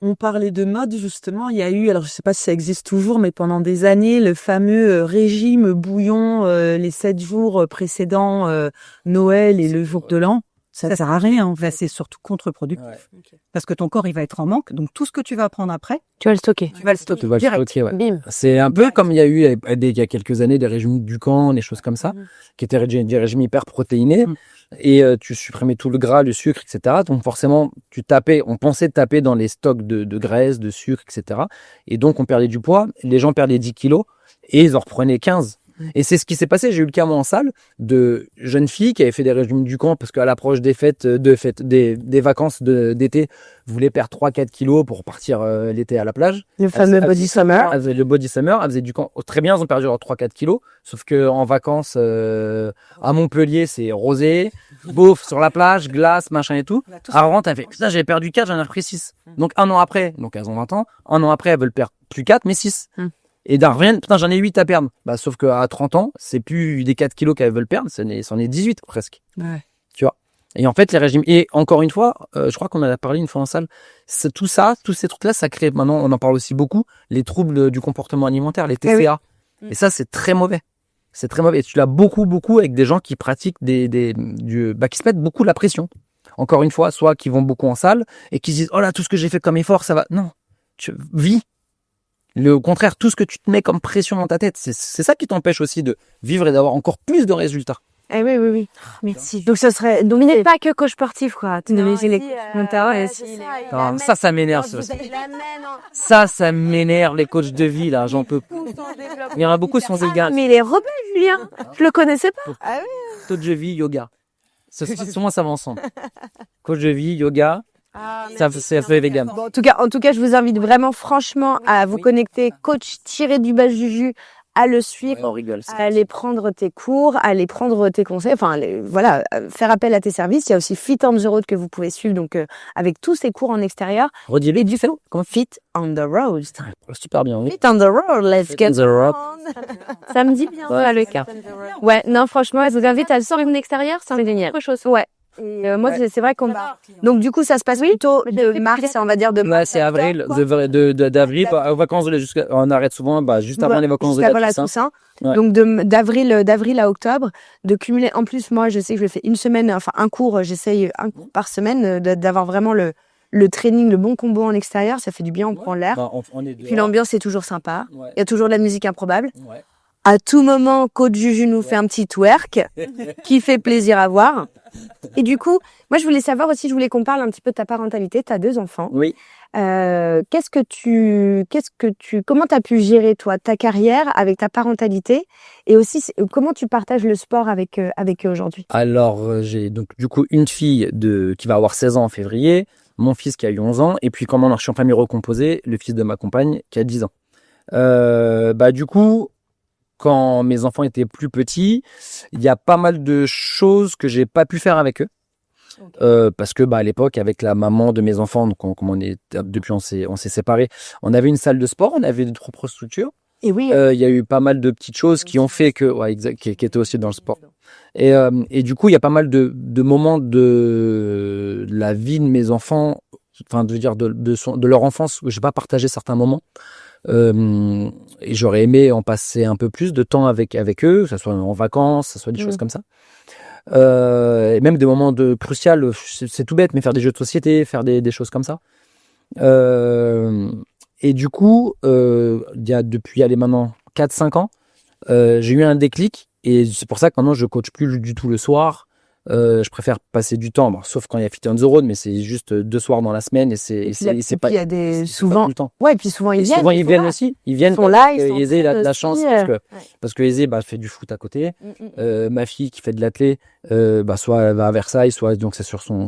[SPEAKER 7] On parlait de mode justement. Il y a eu, alors je sais pas si ça existe toujours, mais pendant des années, le fameux régime bouillon les 7 jours précédents Noël et le jour de l'an. Ça sert à rien. En fait, c'est surtout contre-productif.
[SPEAKER 5] Ouais.
[SPEAKER 2] Parce que ton corps, il va être en manque. Donc, tout ce que tu vas prendre après,
[SPEAKER 3] Tu vas le stocker.
[SPEAKER 2] tu vas le stocker
[SPEAKER 5] Tu vas le
[SPEAKER 2] direct.
[SPEAKER 5] stocker, ouais.
[SPEAKER 3] Bim.
[SPEAKER 5] C'est un peu comme il y a eu il y a quelques années des régimes du camp, des choses comme ça, qui étaient des régimes hyper protéinés. Et tu supprimais tout le gras, le sucre, etc. Donc forcément, on pensait taper dans les stocks de graisse, de sucre, etc. Et donc on perdait du poids. Les gens perdaient 10 kilos et ils en reprenaient 15. Et c'est ce qui s'est passé. J'ai eu le cas moi en salle de jeunes filles qui avaient fait des régimes du camp parce qu'à l'approche des fêtes, des vacances d'été, voulaient perdre 3-4 kilos pour partir l'été à la plage.
[SPEAKER 3] Le fameux
[SPEAKER 5] Elles-
[SPEAKER 3] body summer.
[SPEAKER 5] Elles faisaient le body summer, elles faisaient du camp. Très bien, elles ont perdu leurs 3-4 kilos. Sauf que en vacances à Montpellier, c'est rosé, beauf sur la plage, glace, machin et tout. Alors t'as fait, putain, j'avais perdu 4, j'en ai repris 6. Donc un an après, donc elles ont 20 ans, un an après, elles veulent perdre plus 4, mais 6. Et d'un rien, putain, j'en ai 8 à perdre. Bah, sauf qu'à 30 ans, c'est plus des 4 kilos qu'elles veulent perdre, c'en est 18 presque.
[SPEAKER 7] Ouais.
[SPEAKER 5] Tu vois. Et en fait, les régimes, et encore une fois, je crois qu'on en a parlé une fois en salle, tous ces trucs-là, ça crée, maintenant, on en parle aussi beaucoup, les troubles du comportement alimentaire, les TCA. Et ça, c'est très mauvais. C'est très mauvais. Et tu l'as beaucoup avec des gens qui pratiquent qui se mettent beaucoup la pression. Encore une fois, soit qui vont beaucoup en salle et qui se disent, oh là, tout ce que j'ai fait comme effort, ça va. Non. Tu vis. Au contraire, tout ce que tu te mets comme pression dans ta tête, c'est ça qui t'empêche aussi de vivre et d'avoir encore plus de résultats.
[SPEAKER 3] Eh oui, oui, oui.
[SPEAKER 6] Merci.
[SPEAKER 3] Donc, ce serait. Donc, il n'est pas que coach sportif, quoi. Tu devais les
[SPEAKER 5] Non, ça m'énerve. Ça m'énerve, les coachs de vie, là, j'en peux plus. Il y en a beaucoup qui sont des gars.
[SPEAKER 3] Mais il est rebelle, Julien. Je le connaissais pas.
[SPEAKER 5] Coach de vie, yoga. Souvent, ça va ensemble. Coach de vie, yoga. Ça fait vegan.
[SPEAKER 3] Bon, en tout cas, je vous invite vraiment, franchement, à vous connecter coach-du-bas-juju, à le suivre,
[SPEAKER 5] On rigole.
[SPEAKER 3] à aller prendre tes cours, à aller prendre tes conseils, enfin, voilà, faire appel à tes services. Il y a aussi Fit on the Road que vous pouvez suivre, donc, avec tous ces cours en extérieur.
[SPEAKER 5] Redis-le.
[SPEAKER 3] Et du fait, Fit on the Road.
[SPEAKER 5] Super bien, oui.
[SPEAKER 3] Fit on the Road, let's get
[SPEAKER 5] On the road.
[SPEAKER 3] on. Ça me dit bien,
[SPEAKER 5] Ouais.
[SPEAKER 3] ça, le cas. Ouais, non, franchement, je vous invite à sortir en extérieur, c'est génial. Autre chose. Ouais. Et moi, c'est vrai qu'on va. Donc, du coup, ça se passe plutôt de mars, on va dire de
[SPEAKER 5] Ouais,
[SPEAKER 3] mars.
[SPEAKER 5] c'est
[SPEAKER 3] à
[SPEAKER 5] avril,
[SPEAKER 3] octobre, quoi.
[SPEAKER 5] d'avril, aux vacances, on arrête souvent, juste avant les vacances de
[SPEAKER 3] Juste avant
[SPEAKER 5] la
[SPEAKER 3] la
[SPEAKER 5] Toussaint.
[SPEAKER 3] Toussaint.
[SPEAKER 5] Ouais.
[SPEAKER 3] Donc d'avril à octobre, de cumuler. En plus, moi, je sais que je fais une semaine, enfin un cours, j'essaye un cours par semaine, d'avoir vraiment le training, le bon combo en extérieur. Ça fait du bien, on prend l'air.
[SPEAKER 5] On est
[SPEAKER 3] Puis l'ambiance est toujours sympa.
[SPEAKER 5] Ouais.
[SPEAKER 3] Il y a toujours de la musique improbable.
[SPEAKER 5] Ouais.
[SPEAKER 3] À tout moment, coach Juju nous fait un petit twerk qui fait plaisir à voir. Et du coup, moi, je voulais savoir aussi, je voulais qu'on parle un petit peu de ta parentalité. Tu as 2 enfants.
[SPEAKER 5] Oui.
[SPEAKER 3] Comment t'as pu gérer, toi, ta carrière avec ta parentalité et aussi comment tu partages le sport avec eux aujourd'hui?
[SPEAKER 5] Alors, j'ai donc du coup une fille qui va avoir 16 ans en février, mon fils qui a eu 11 ans, et puis comme je suis en famille recomposée, le fils de ma compagne qui a 10 ans. Du coup, quand mes enfants étaient plus petits, il y a pas mal de choses que j'ai pas pu faire avec eux. Parce que à l'époque, avec la maman de mes enfants, donc depuis on s'est séparés, on avait une salle de sport, on avait 2 propres structures.
[SPEAKER 1] Et oui.
[SPEAKER 5] Il y a eu pas mal de petites choses qui ont fait que, ouais, exact, qui étaient aussi dans le sport. Et du coup, il y a pas mal de moments de la vie de mes enfants, enfin, de dire de leur enfance où j'ai pas partagé certains moments. Et j'aurais aimé en passer un peu plus de temps avec eux, que ce soit en vacances, que ce soit des choses comme ça. Et même des moments cruciaux, c'est tout bête, mais faire des jeux de société, faire des choses comme ça. Et du coup, il y a depuis maintenant 4-5 ans, j'ai eu un déclic et c'est pour ça que maintenant je coach plus du tout le soir. Je préfère passer du temps, sauf quand il y a Fit on the Road, mais c'est juste 2 soirs dans la semaine et c'est pas.
[SPEAKER 1] Il y a des
[SPEAKER 5] c'est
[SPEAKER 1] souvent.
[SPEAKER 5] pas tout le temps.
[SPEAKER 1] Ouais, puis souvent ils viennent.
[SPEAKER 5] Souvent ils viennent aussi. Ils viennent.
[SPEAKER 1] Ils sont là, ils sont
[SPEAKER 5] Aisé a de la chance
[SPEAKER 1] aussi,
[SPEAKER 5] parce que Aisé fait du foot à côté. Ma fille qui fait de l'athlé, soit elle va à Versailles, soit donc c'est sur son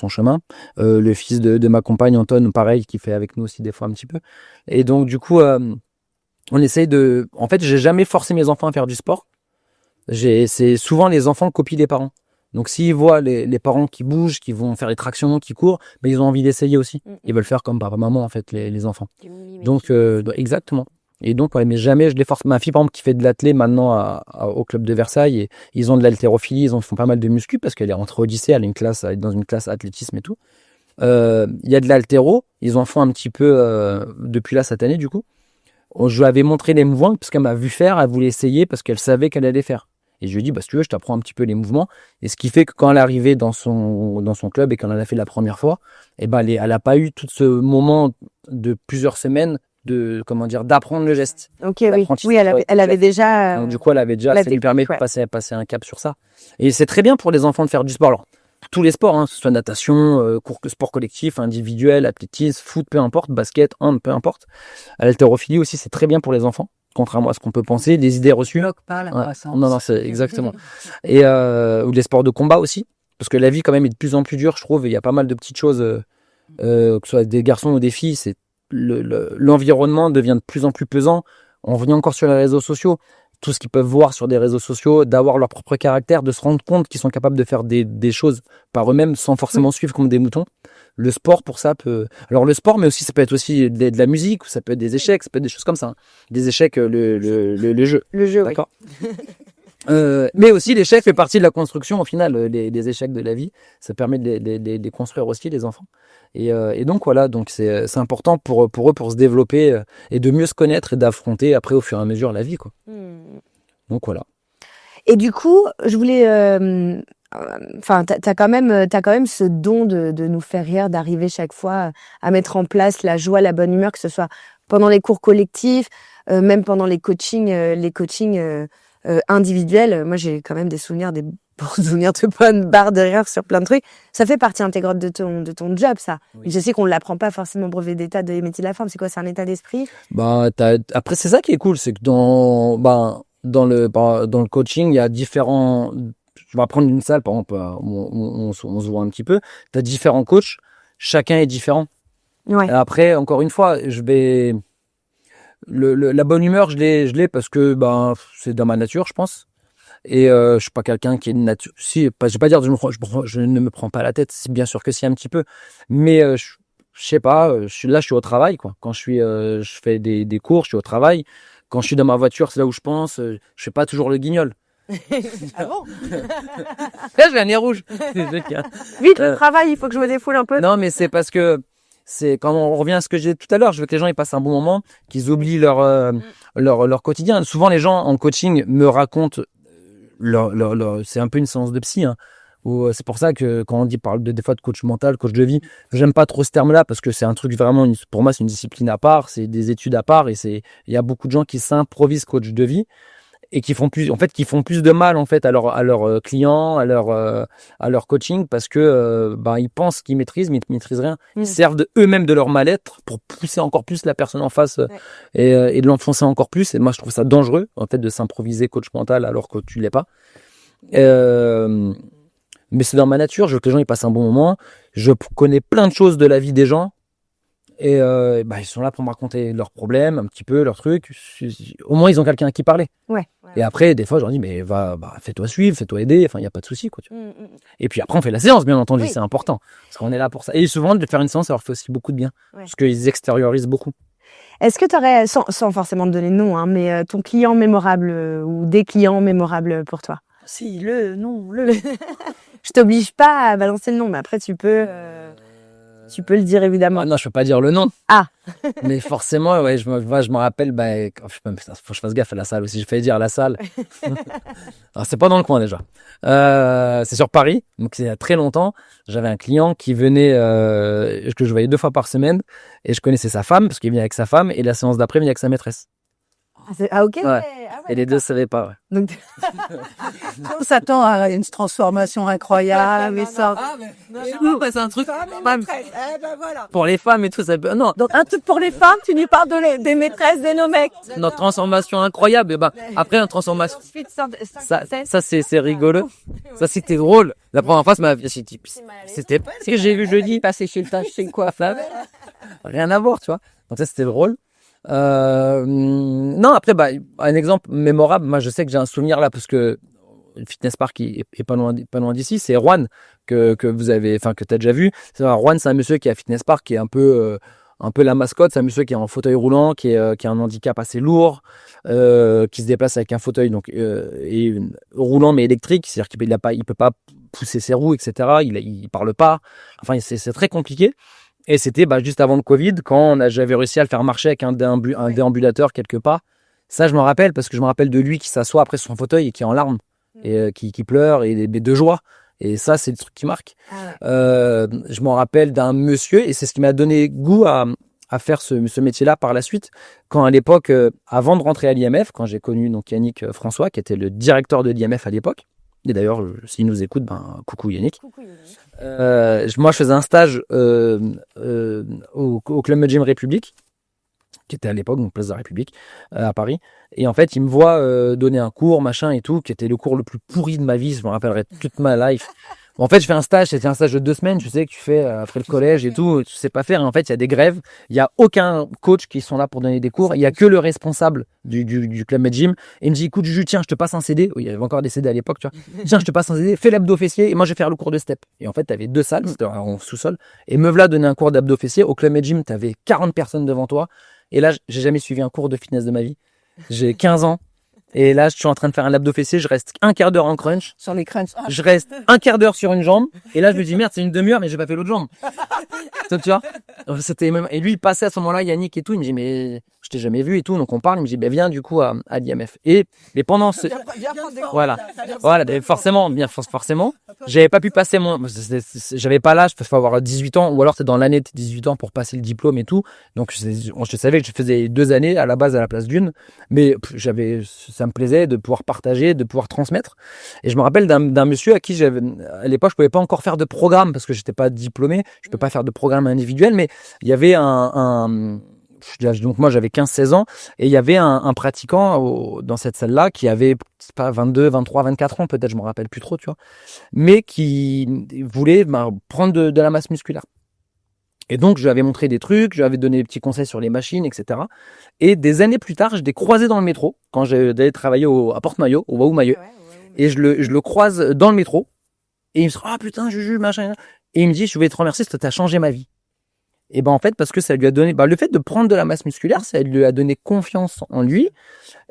[SPEAKER 5] chemin. Le fils de ma compagne Anton, pareil, qui fait avec nous aussi des fois un petit peu. Et donc du coup, on essaye de. En fait, j'ai jamais forcé mes enfants à faire du sport. C'est souvent les enfants copient les parents. Donc s'ils voient les parents qui bougent, qui vont faire des tractions, qui courent, mais ils ont envie d'essayer aussi. Ils veulent faire comme papa, maman en fait, les enfants. Donc exactement. Et donc mais jamais je les force. Ma fille par exemple qui fait de l'athlé maintenant au club de Versailles, et ils ont de l'haltérophilie, ils font pas mal de muscu parce qu'elle est rentrée au lycée, elle est dans une classe athlétisme et tout. Il y a de l'haltéro, ils en font un petit peu depuis là cette année du coup. Je lui avais montré les mouvements parce qu'elle m'a vu faire, elle voulait essayer parce qu'elle savait qu'elle allait faire. Et je lui ai dit, si tu veux, je t'apprends un petit peu les mouvements. Et ce qui fait que quand elle est arrivée dans son club et qu'on en a fait la première fois, elle a pas eu tout ce moment de plusieurs semaines d'apprendre le geste.
[SPEAKER 1] Ok, oui. Oui, elle avait déjà.
[SPEAKER 5] Donc, du coup, ça lui permet de passer un cap sur ça. Et c'est très bien pour les enfants de faire du sport. Alors, tous les sports, que ce soit natation, sport collectif, individuel, athlétisme, foot, peu importe, basket, hand, peu importe. L'haltérophilie aussi, c'est très bien pour les enfants. Contrairement à ce qu'on peut penser, des idées reçues.
[SPEAKER 2] Pas la
[SPEAKER 5] Ouais.
[SPEAKER 2] croissance.
[SPEAKER 5] Non, c'est exactement. Et ou les sports de combat aussi, parce que la vie quand même est de plus en plus dure, je trouve. Et il y a pas mal de petites choses, que ce soit des garçons ou des filles, c'est l'environnement devient de plus en plus pesant. On revient encore sur les réseaux sociaux, tout ce qu'ils peuvent voir sur des réseaux sociaux, d'avoir leur propre caractère, de se rendre compte qu'ils sont capables de faire des choses par eux-mêmes sans forcément suivre comme des moutons. Le sport pour ça peut. Alors le sport, mais aussi ça peut être aussi de la musique, ou ça peut être des échecs, ça peut être des choses comme ça. Des échecs, le jeu.
[SPEAKER 1] Le jeu,
[SPEAKER 5] d'accord. Mais aussi l'échec fait partie de la construction au final. Les échecs de la vie, ça permet de les construire aussi les enfants. Et donc voilà, donc c'est important pour eux pour se développer et de mieux se connaître et d'affronter après au fur et à mesure la vie quoi. Donc voilà.
[SPEAKER 1] Et du coup, je voulais. T'as quand même ce don de nous faire rire, d'arriver chaque fois à mettre en place la joie, la bonne humeur, que ce soit pendant les cours collectifs, même pendant les coachings individuels. Moi, j'ai quand même des bons souvenirs de bonnes barres de rire sur plein de trucs. Ça fait partie intégrante de ton job, ça.
[SPEAKER 5] Oui.
[SPEAKER 1] Je sais qu'on ne l'apprend pas forcément au brevet d'état des métiers de la forme. C'est quoi? C'est un état d'esprit?
[SPEAKER 5] Après, c'est ça qui est cool, c'est que dans le coaching, il y a différents. Je vais prendre une salle, par exemple, on se voit un petit peu. Tu as différents coachs, chacun est différent.
[SPEAKER 1] Ouais.
[SPEAKER 5] Après, encore une fois, la bonne humeur, je l'ai parce que c'est dans ma nature, je pense. Et je suis pas quelqu'un qui est de nature. Si, je vais pas dire que je ne me prends pas la tête. C'est bien sûr que si un petit peu, mais je sais pas. Je suis au travail quoi. Quand je fais des cours, je suis au travail. Quand je suis dans ma voiture, c'est là où je pense. Je fais pas toujours le guignol.
[SPEAKER 1] Ah bon?
[SPEAKER 5] Là, j'ai un nez rouge.
[SPEAKER 1] Vite, le travail, il faut que je me défoule un peu.
[SPEAKER 5] Non, mais c'est parce que c'est quand on revient à ce que j'ai dit tout à l'heure. Je veux que les gens ils passent un bon moment, qu'ils oublient leur quotidien. Souvent, les gens en coaching me racontent c'est un peu une séance de psy. C'est pour ça que quand parle des fois de coach mental, coach de vie, j'aime pas trop ce terme-là parce que c'est un truc vraiment, pour moi, c'est une discipline à part, c'est des études à part et il y a beaucoup de gens qui s'improvisent coach de vie. Et qui font plus de mal en fait à leurs clients, à leur coaching parce que ils pensent qu'ils maîtrisent mais ils maîtrisent rien. Ils servent eux-mêmes de leur mal-être pour pousser encore plus la personne en face et de l'enfoncer encore plus. Et moi je trouve ça dangereux en fait de s'improviser coach mental alors que tu l'es pas. Mais c'est dans ma nature. Je veux que les gens ils passent un bon moment. Je connais plein de choses de la vie des gens. Et ils sont là pour me raconter leurs problèmes, un petit peu, leurs trucs. Au moins, ils ont quelqu'un à qui parler.
[SPEAKER 1] Ouais.
[SPEAKER 5] Et après, des fois, je leur dis, mais fais-toi suivre, fais-toi aider. Enfin, il n'y a pas de souci, quoi. Tu vois. Et puis après, on fait la séance, bien entendu. Oui. C'est important. Parce qu'on est là pour ça. Et souvent, de faire une séance, ça leur fait aussi beaucoup de bien. Ouais. Parce qu'ils extériorisent beaucoup.
[SPEAKER 1] Est-ce que tu aurais, sans forcément te donner de nom, hein, mais ton client mémorable ou des clients mémorables pour toi?
[SPEAKER 7] Si, non.
[SPEAKER 1] Je t'oblige pas à balancer le nom, mais après tu peux le dire évidemment.
[SPEAKER 5] Ah non, je peux pas dire le nom.
[SPEAKER 1] Ah.
[SPEAKER 5] Mais forcément, ouais, je me rappelle, putain, faut que je fasse gaffe à la salle aussi. Je fais dire la salle. Alors, c'est pas dans le coin déjà. C'est sur Paris. Donc, c'est il y a très longtemps. J'avais un client qui venait, que je voyais 2 fois par semaine. Et je connaissais sa femme, parce qu'il venait avec sa femme. Et la séance d'après, il venait avec sa maîtresse.
[SPEAKER 1] Ok.
[SPEAKER 5] Ouais.
[SPEAKER 1] Ah ouais,
[SPEAKER 5] Et les deux savaient pas, ouais.
[SPEAKER 1] Donc,
[SPEAKER 2] On s'attend à une transformation incroyable et ça.
[SPEAKER 7] C'est un truc.
[SPEAKER 5] Pour les femmes et tout, ça peut, non.
[SPEAKER 2] Donc un truc pour les femmes, tu nous parles des maîtresses des nos mecs.
[SPEAKER 5] Notre transformation incroyable. Et après, une transformation. Ça c'est rigolo. Ça, c'était drôle. La première fois, c'était pas ce que j'ai vu jeudi passer chez le coiffeur. Rien à voir, tu vois. Donc ça, c'était drôle. Non, après, un exemple mémorable. Moi, je sais que j'ai un souvenir là parce que le fitness park est pas loin d'ici. C'est Juan que vous avez, enfin, que t'as déjà vu. Juan, c'est un monsieur qui est à fitness park, qui est un peu la mascotte. C'est un monsieur qui est en fauteuil roulant, qui a un handicap assez lourd, qui se déplace avec un fauteuil roulant mais électrique. C'est-à-dire qu'il peut pas pousser ses roues, etc. Il parle pas. Enfin, c'est très compliqué. Et c'était juste avant le Covid, quand j'avais réussi à le faire marcher avec un déambulateur quelque part. Ça, je me rappelle, parce que je me rappelle de lui qui s'assoit après sur son fauteuil et qui est en larmes, et qui pleure, et de joie. Et ça, c'est le truc qui marque. Je m'en rappelle d'un monsieur, et c'est ce qui m'a donné goût à faire ce métier-là par la suite. Quand à l'époque, avant de rentrer à l'IMF, quand j'ai connu donc Yannick François, qui était le directeur de l'IMF à l'époque, et d'ailleurs, s'il nous écoute, coucou Yannick. Moi, je faisais un stage au Club Med Gym République, qui était à l'époque, donc Place de la République, à Paris. Et en fait, il me voit donner un cours, machin et tout, qui était le cours le plus pourri de ma vie. Je me rappellerai toute ma life. En fait, je fais un stage, c'était un stage de 2 semaines, tu sais, que tu fais après le collège et tout, tu sais pas faire. Et en fait, il y a des grèves, il y a aucun coach qui sont là pour donner des cours, il y a que le responsable du Club Med Gym. Et il me dit, écoute, Juju, tiens, je te passe un CD. Oui, il y avait encore des CD à l'époque, tu vois. Tiens, je te passe un CD, fais l'abdo fessier, et moi, je vais faire le cours de step. Et en fait, t'avais 2 salles, c'était en sous-sol. Et me voilà donner un cours d'abdo fessier. Au Club Med Gym, t'avais 40 personnes devant toi. Et là, j'ai jamais suivi un cours de fitness de ma vie. J'ai 15 ans. Et là, je suis en train de faire un abdo fessier, je reste un quart d'heure en crunch.
[SPEAKER 2] Sur les crunchs.
[SPEAKER 5] Je reste un quart d'heure sur une jambe. Et là, je me dis, merde, c'est une demi-heure, mais j'ai pas fait l'autre jambe. Tu vois? Et lui, il passait à ce moment-là, Yannick et tout. Il me dit, mais je t'ai jamais vu et tout. Donc, on parle. Il me dit, viens du coup à l'IMF. Mais pendant ce. Voilà. Forcément, j'avais pas pu passer j'avais pas l'âge, il faut avoir 18 ans, ou alors c'est dans l'année de 18 ans pour passer le diplôme et tout. Donc, je savais que je faisais 2 années à la base à la place d'une. Mais ça me plaisait de pouvoir partager, de pouvoir transmettre. Et je me rappelle d'un monsieur à qui à l'époque, je pouvais pas encore faire de programme parce que j'étais pas diplômé. Je peux pas faire de programme individuel, mais il y avait donc moi j'avais 15-16 ans et il y avait un pratiquant dans cette salle-là qui avait 22, 23, 24 ans peut-être, je me rappelle plus trop, tu vois, mais qui voulait prendre de la masse musculaire. Et donc, je lui avais montré des trucs, je lui avais donné des petits conseils sur les machines, etc. Et des années plus tard, je l'ai croisé dans le métro, quand j'allais travailler à Porte-Maillot, au Waouh-Maillot. Et je le croise dans le métro. Et il me dit, ah putain, Juju, machin. Et il me dit, je voulais te remercier, ça t'a changé ma vie. Et en fait, parce que ça lui a donné, le fait de prendre de la masse musculaire, ça lui a donné confiance en lui.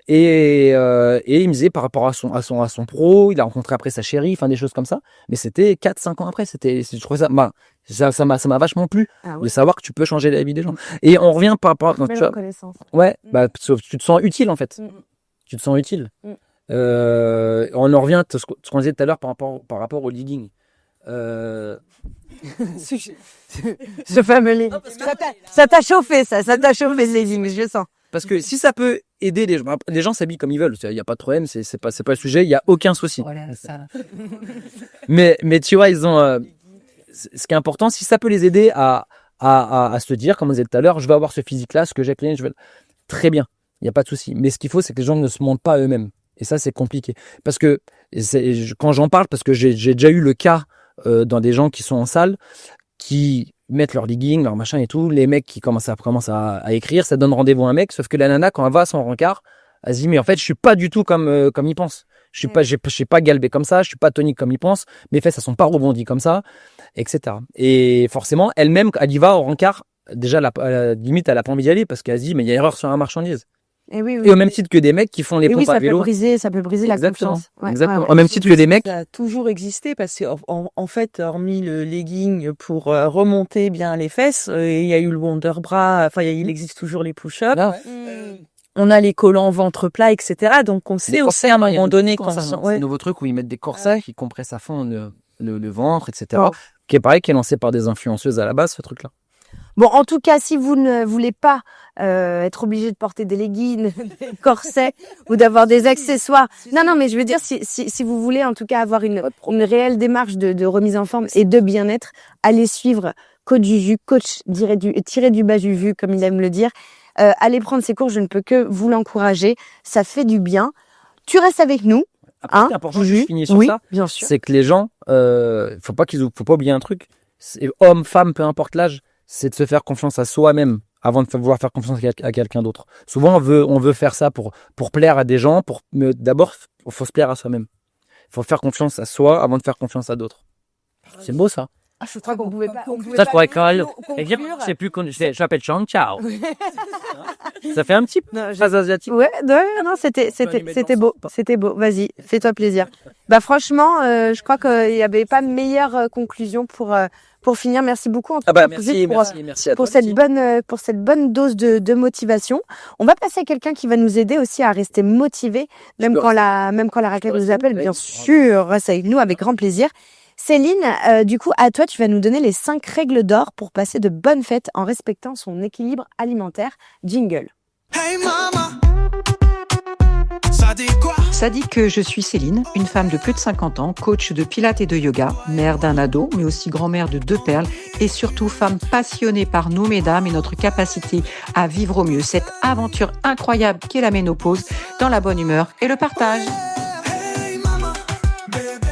[SPEAKER 5] Et il me disait par rapport à son pro, il a rencontré après sa chérie, enfin des choses comme ça. Mais c'était 4-5 ans après. Je trouvais ça m'a vachement plu de savoir que tu peux changer la vie des gens. Et on revient par rapport à
[SPEAKER 1] reconnaissance.
[SPEAKER 5] Ouais, tu te sens utile en fait. Tu te sens utile. On en revient à ce qu'on disait tout à l'heure par rapport au leading.
[SPEAKER 1] Ce fameux leading. Ça t'a chauffé, ça t'a chauffé le leading, je sens.
[SPEAKER 5] Parce que si ça peut aider les gens s'habillent comme ils veulent, il n'y a pas de problème, c'est pas le sujet, il n'y a aucun souci.
[SPEAKER 2] Voilà, ça.
[SPEAKER 5] mais tu vois, ils ont ce qui est important, si ça peut les aider à se dire, comme on disait tout à l'heure, je vais avoir ce physique-là, ce que j'ai plein, très bien, il n'y a pas de souci. Mais ce qu'il faut, c'est que les gens ne se mentent pas eux-mêmes. Et ça, c'est compliqué. Parce que quand j'en parle, parce que j'ai déjà eu le cas dans des gens qui sont en salle, qui mettent leur legging, leur machin et tout, les mecs qui commencent à écrire, ça donne rendez-vous à un mec, sauf que la nana, quand elle va à son rencard, elle se dit, mais en fait, je suis pas du tout comme il pense. Je suis pas galbé comme ça, je suis pas tonique comme il pense, mes fesses, elles sont pas rebondies comme ça, etc. Et forcément, elle-même, elle y va au rencard déjà, limite, elle a pas envie d'y aller parce qu'elle se dit, mais il y a erreur sur la marchandise.
[SPEAKER 1] Et oui,
[SPEAKER 5] Et au même titre que des mecs qui font les
[SPEAKER 1] et oui,
[SPEAKER 5] pompes à vélo.
[SPEAKER 1] ça peut briser la
[SPEAKER 5] Exactement.
[SPEAKER 1] confiance. Ouais,
[SPEAKER 5] Exactement.
[SPEAKER 1] ouais,
[SPEAKER 5] Au même titre que des mecs.
[SPEAKER 7] Ça a toujours existé parce que en fait, hormis le legging pour remonter bien les fesses, il y a eu le Wonder Bra. Enfin, il existe toujours les push-ups.
[SPEAKER 5] Ah ouais.
[SPEAKER 7] On a les collants ventre plat, etc. Donc on sait aussi à un moment donné quand
[SPEAKER 5] C'est
[SPEAKER 7] ouais.
[SPEAKER 5] un nouveau truc où ils mettent des corsets qui compressent à fond le ventre, etc.
[SPEAKER 1] Wow.
[SPEAKER 5] Qui est pareil, qui est lancé par des influenceuses à la base, ce truc-là.
[SPEAKER 1] Bon, en tout cas, si vous ne voulez pas être obligé de porter des leggings, des corsets ou d'avoir des accessoires, non, mais je veux dire, si vous voulez en tout cas avoir une réelle démarche de remise en forme et de bien-être, allez suivre Coach Juju, tiré du bas Juju, comme il aime le dire. Allez prendre ses cours, je ne peux que vous l'encourager. Ça fait du bien. Tu restes avec nous.
[SPEAKER 5] Après,
[SPEAKER 1] Hein,
[SPEAKER 5] c'est important
[SPEAKER 1] Juju,
[SPEAKER 5] de finir sur
[SPEAKER 1] oui,
[SPEAKER 5] ça.
[SPEAKER 1] bien sûr.
[SPEAKER 5] C'est que les gens, faut pas oublier un truc. Homme, femme, peu importe l'âge, c'est de se faire confiance à soi-même avant de vouloir faire confiance à quelqu'un d'autre. Souvent, on veut faire ça pour plaire à des gens, mais d'abord, faut se plaire à soi-même. Il faut faire confiance à soi avant de faire confiance à d'autres. C'est beau, ça.
[SPEAKER 1] Ah, je crois qu'on pouvait pas.
[SPEAKER 5] Ça, je pourrais quand même. C'est plus je m'appelle Chang Chao. Ça fait un petit phase asiatique.
[SPEAKER 1] Ouais, non, c'était beau, c'était beau. Vas-y, fais-toi plaisir. Bah franchement, je crois qu'il y avait pas meilleure conclusion pour finir. Merci beaucoup en tout cas,
[SPEAKER 5] merci à
[SPEAKER 1] pour
[SPEAKER 5] toi.
[SPEAKER 1] cette bonne dose de motivation. On va passer à quelqu'un qui va nous aider aussi à rester motivé, même quand la raclette nous appelle. Bien sûr, reste avec nous avec grand plaisir. Céline, du coup, à toi, tu vas nous donner les 5 règles d'or pour passer de bonnes fêtes en respectant son équilibre alimentaire. Jingle.
[SPEAKER 4] Hey mama, ça dit quoi?
[SPEAKER 2] Ça dit que je suis Céline, une femme de plus de 50 ans, coach de pilates et de yoga, mère d'un ado, mais aussi grand-mère de 2 perles, et surtout femme passionnée par nous, mesdames, et notre capacité à vivre au mieux cette aventure incroyable qu'est la ménopause, dans la bonne humeur et le partage.
[SPEAKER 4] Hey mama, bébé.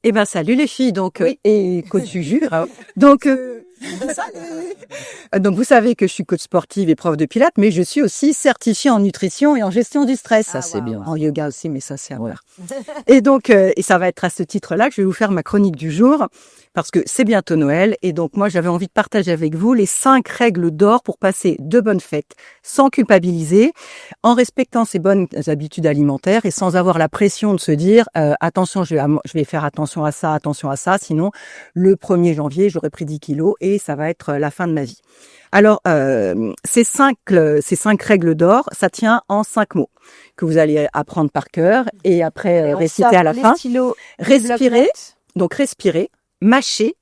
[SPEAKER 2] Eh ben salut les filles, donc et coach Juju. Donc vous savez que je suis coach sportive et prof de pilates, mais je suis aussi certifiée en nutrition et en gestion du stress.
[SPEAKER 5] Ça, c'est bien.
[SPEAKER 2] En yoga aussi, mais ça c'est à voir. Et donc et ça va être à ce titre-là que je vais vous faire ma chronique du jour parce que c'est bientôt Noël et donc moi j'avais envie de partager avec vous les 5 règles d'or pour passer de bonnes fêtes sans culpabiliser, en respectant ses bonnes habitudes alimentaires et sans avoir la pression de se dire attention, je vais faire attention à ça, sinon le 1er janvier j'aurai pris 10 kilos et ça va être la fin de ma vie. Alors, ces 5 règles d'or, ça tient en 5 mots que vous allez apprendre par cœur et après réciter à la fin. Respirer, donc respirer, mâcher,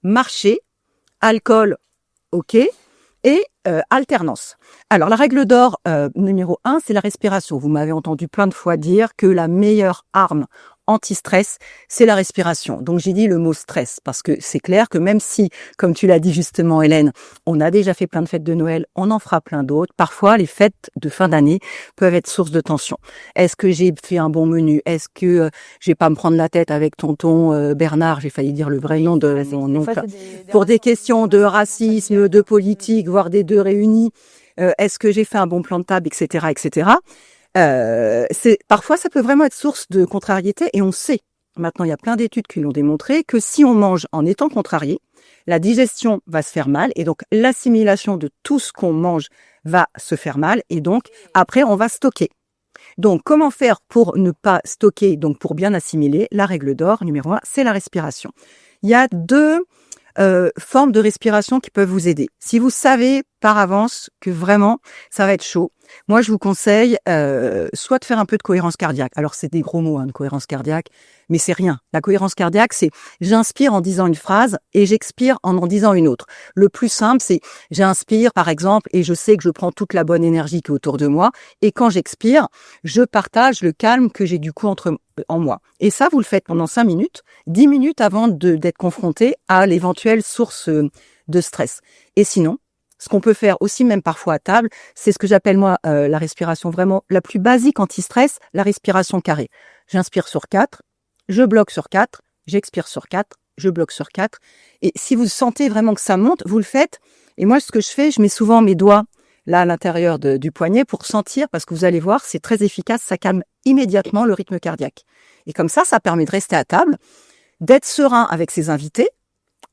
[SPEAKER 2] marcher, alcool, ok, et alternance. Alors, la règle d'or numéro 1, c'est la respiration. Vous m'avez entendu plein de fois dire que la meilleure arme anti-stress, c'est la respiration. Donc j'ai dit le mot stress parce que c'est clair que même si, comme tu l'as dit justement Hélène, on a déjà fait plein de fêtes de Noël, on en fera plein d'autres. Parfois, les fêtes de fin d'année peuvent être source de tension. Est-ce que j'ai fait un bon menu? Est-ce que je vais pas me prendre la tête avec tonton Bernard? J'ai failli dire le vrai nom de mon oncle. Pour des questions de racisme, de politique, voire des deux réunis. Est-ce que j'ai fait un bon plan de table, etc., etc. Parfois ça peut vraiment être source de contrariété et on sait, maintenant il y a plein d'études qui l'ont démontré, que si on mange en étant contrarié, la digestion va se faire mal et donc l'assimilation de tout ce qu'on mange va se faire mal et donc après on va stocker. Donc comment faire pour ne pas stocker, donc pour bien assimiler? La règle d'or numéro 1, c'est la respiration. Il y a 2 formes de respiration qui peuvent vous aider. Si vous savez par avance que vraiment ça va être chaud, moi je vous conseille soit de faire un peu de cohérence cardiaque. Alors c'est des gros mots de cohérence cardiaque, mais c'est rien. La cohérence cardiaque, c'est j'inspire en disant une phrase et j'expire en disant une autre. Le plus simple, c'est j'inspire par exemple et je sais que je prends toute la bonne énergie qui est autour de moi et quand j'expire, je partage le calme que j'ai du coup en moi. Et ça, vous le faites pendant 5 minutes, 10 minutes avant d'être confronté à l'éventuelle source de stress. Et sinon, ce qu'on peut faire aussi même parfois à table, c'est ce que j'appelle moi la respiration vraiment la plus basique anti-stress, la respiration carrée. J'inspire sur 4, je bloque sur 4, j'expire sur 4, je bloque sur 4. Et si vous sentez vraiment que ça monte, vous le faites. Et moi, ce que je fais, je mets souvent mes doigts là à l'intérieur du poignet pour sentir, parce que vous allez voir, c'est très efficace, ça calme immédiatement le rythme cardiaque. Et comme ça permet de rester à table, d'être serein avec ses invités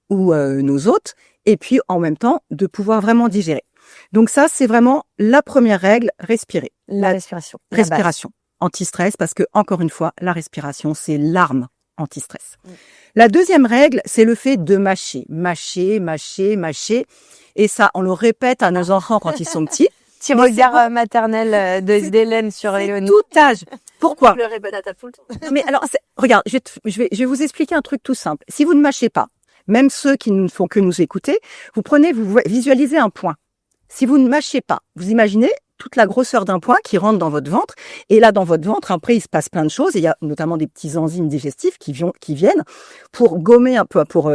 [SPEAKER 2] ou nos hôtes, et puis en même temps de pouvoir vraiment digérer. Donc ça, c'est vraiment la première règle, respirer.
[SPEAKER 1] La respiration. La base.
[SPEAKER 2] Respiration anti-stress, parce que encore une fois, la respiration, c'est l'arme anti-stress. La deuxième règle, c'est le fait de mâcher. Mâcher, mâcher, mâcher. Et ça, on le répète à nos enfants quand ils sont petits.
[SPEAKER 1] Petit
[SPEAKER 2] Mais
[SPEAKER 1] regard
[SPEAKER 2] c'est
[SPEAKER 1] maternel d'Hélène sur
[SPEAKER 2] C'est
[SPEAKER 1] Léonie.
[SPEAKER 2] tout âge. Pourquoi?
[SPEAKER 1] Je le répète à ta tout le temps.
[SPEAKER 2] Mais alors, regarde, je vais vous expliquer un truc tout simple. Si vous ne mâchez pas, même ceux qui ne font que nous écouter, vous visualisez un point. Si vous ne mâchez pas, vous imaginez toute la grosseur d'un point qui rentre dans votre ventre. Et là, dans votre ventre, après, il se passe plein de choses. Et il y a notamment des petits enzymes digestifs qui viennent pour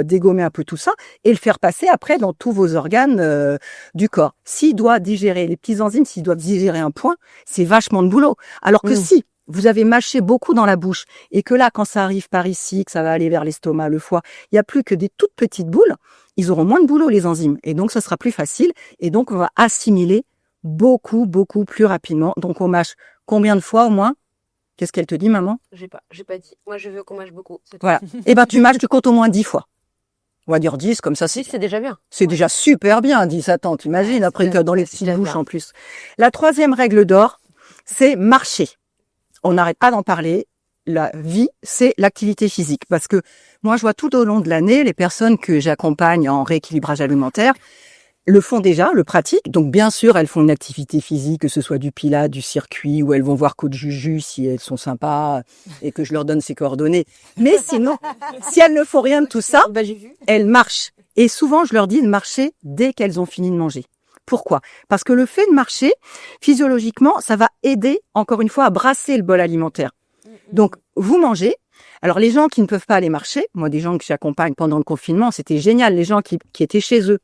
[SPEAKER 2] dégommer un peu tout ça et le faire passer après dans tous vos organes du corps. S'il doit digérer, les petits enzymes, s'ils doivent digérer un point, c'est vachement de boulot. Alors que si vous avez mâché beaucoup dans la bouche et que là, quand ça arrive par ici, que ça va aller vers l'estomac, le foie, il n'y a plus que des toutes petites boules, ils auront moins de boulot, les enzymes. Et donc, ça sera plus facile. Et donc, on va assimiler beaucoup plus rapidement. Donc, on mâche combien de fois au moins? Qu'est-ce qu'elle te dit, maman?
[SPEAKER 6] J'ai pas dit. Moi, je veux qu'on mâche beaucoup. C'est tout.
[SPEAKER 2] Voilà. Eh ben, tu mâches, tu comptes au moins 10 fois. On va dire 10, comme ça,
[SPEAKER 6] Si, c'est déjà bien.
[SPEAKER 2] c'est déjà super bien, 10. Attends, t'imagines, après, que dans les petites
[SPEAKER 1] déjà
[SPEAKER 2] bouches
[SPEAKER 1] bien.
[SPEAKER 2] en plus. La troisième règle d'or, c'est marcher. On n'arrête pas d'en parler. La vie, c'est l'activité physique. Parce que moi, je vois tout au long de l'année, les personnes que j'accompagne en rééquilibrage alimentaire le font déjà, le pratiquent. Donc, bien sûr, elles font une activité physique, que ce soit du pilates, du circuit, ou elles vont voir coach Juju si elles sont sympas et que je leur donne ses coordonnées. Mais sinon, si elles ne font rien de tout ça,
[SPEAKER 6] Bah, j'ai vu.
[SPEAKER 2] elles marchent. Et souvent, je leur dis de marcher dès qu'elles ont fini de manger. Pourquoi? Parce que le fait de marcher, physiologiquement, ça va aider, encore une fois, à brasser le bol alimentaire. Donc, vous mangez. Alors, les gens qui ne peuvent pas aller marcher, moi, des gens que j'accompagne pendant le confinement, c'était génial. Les gens qui étaient chez eux,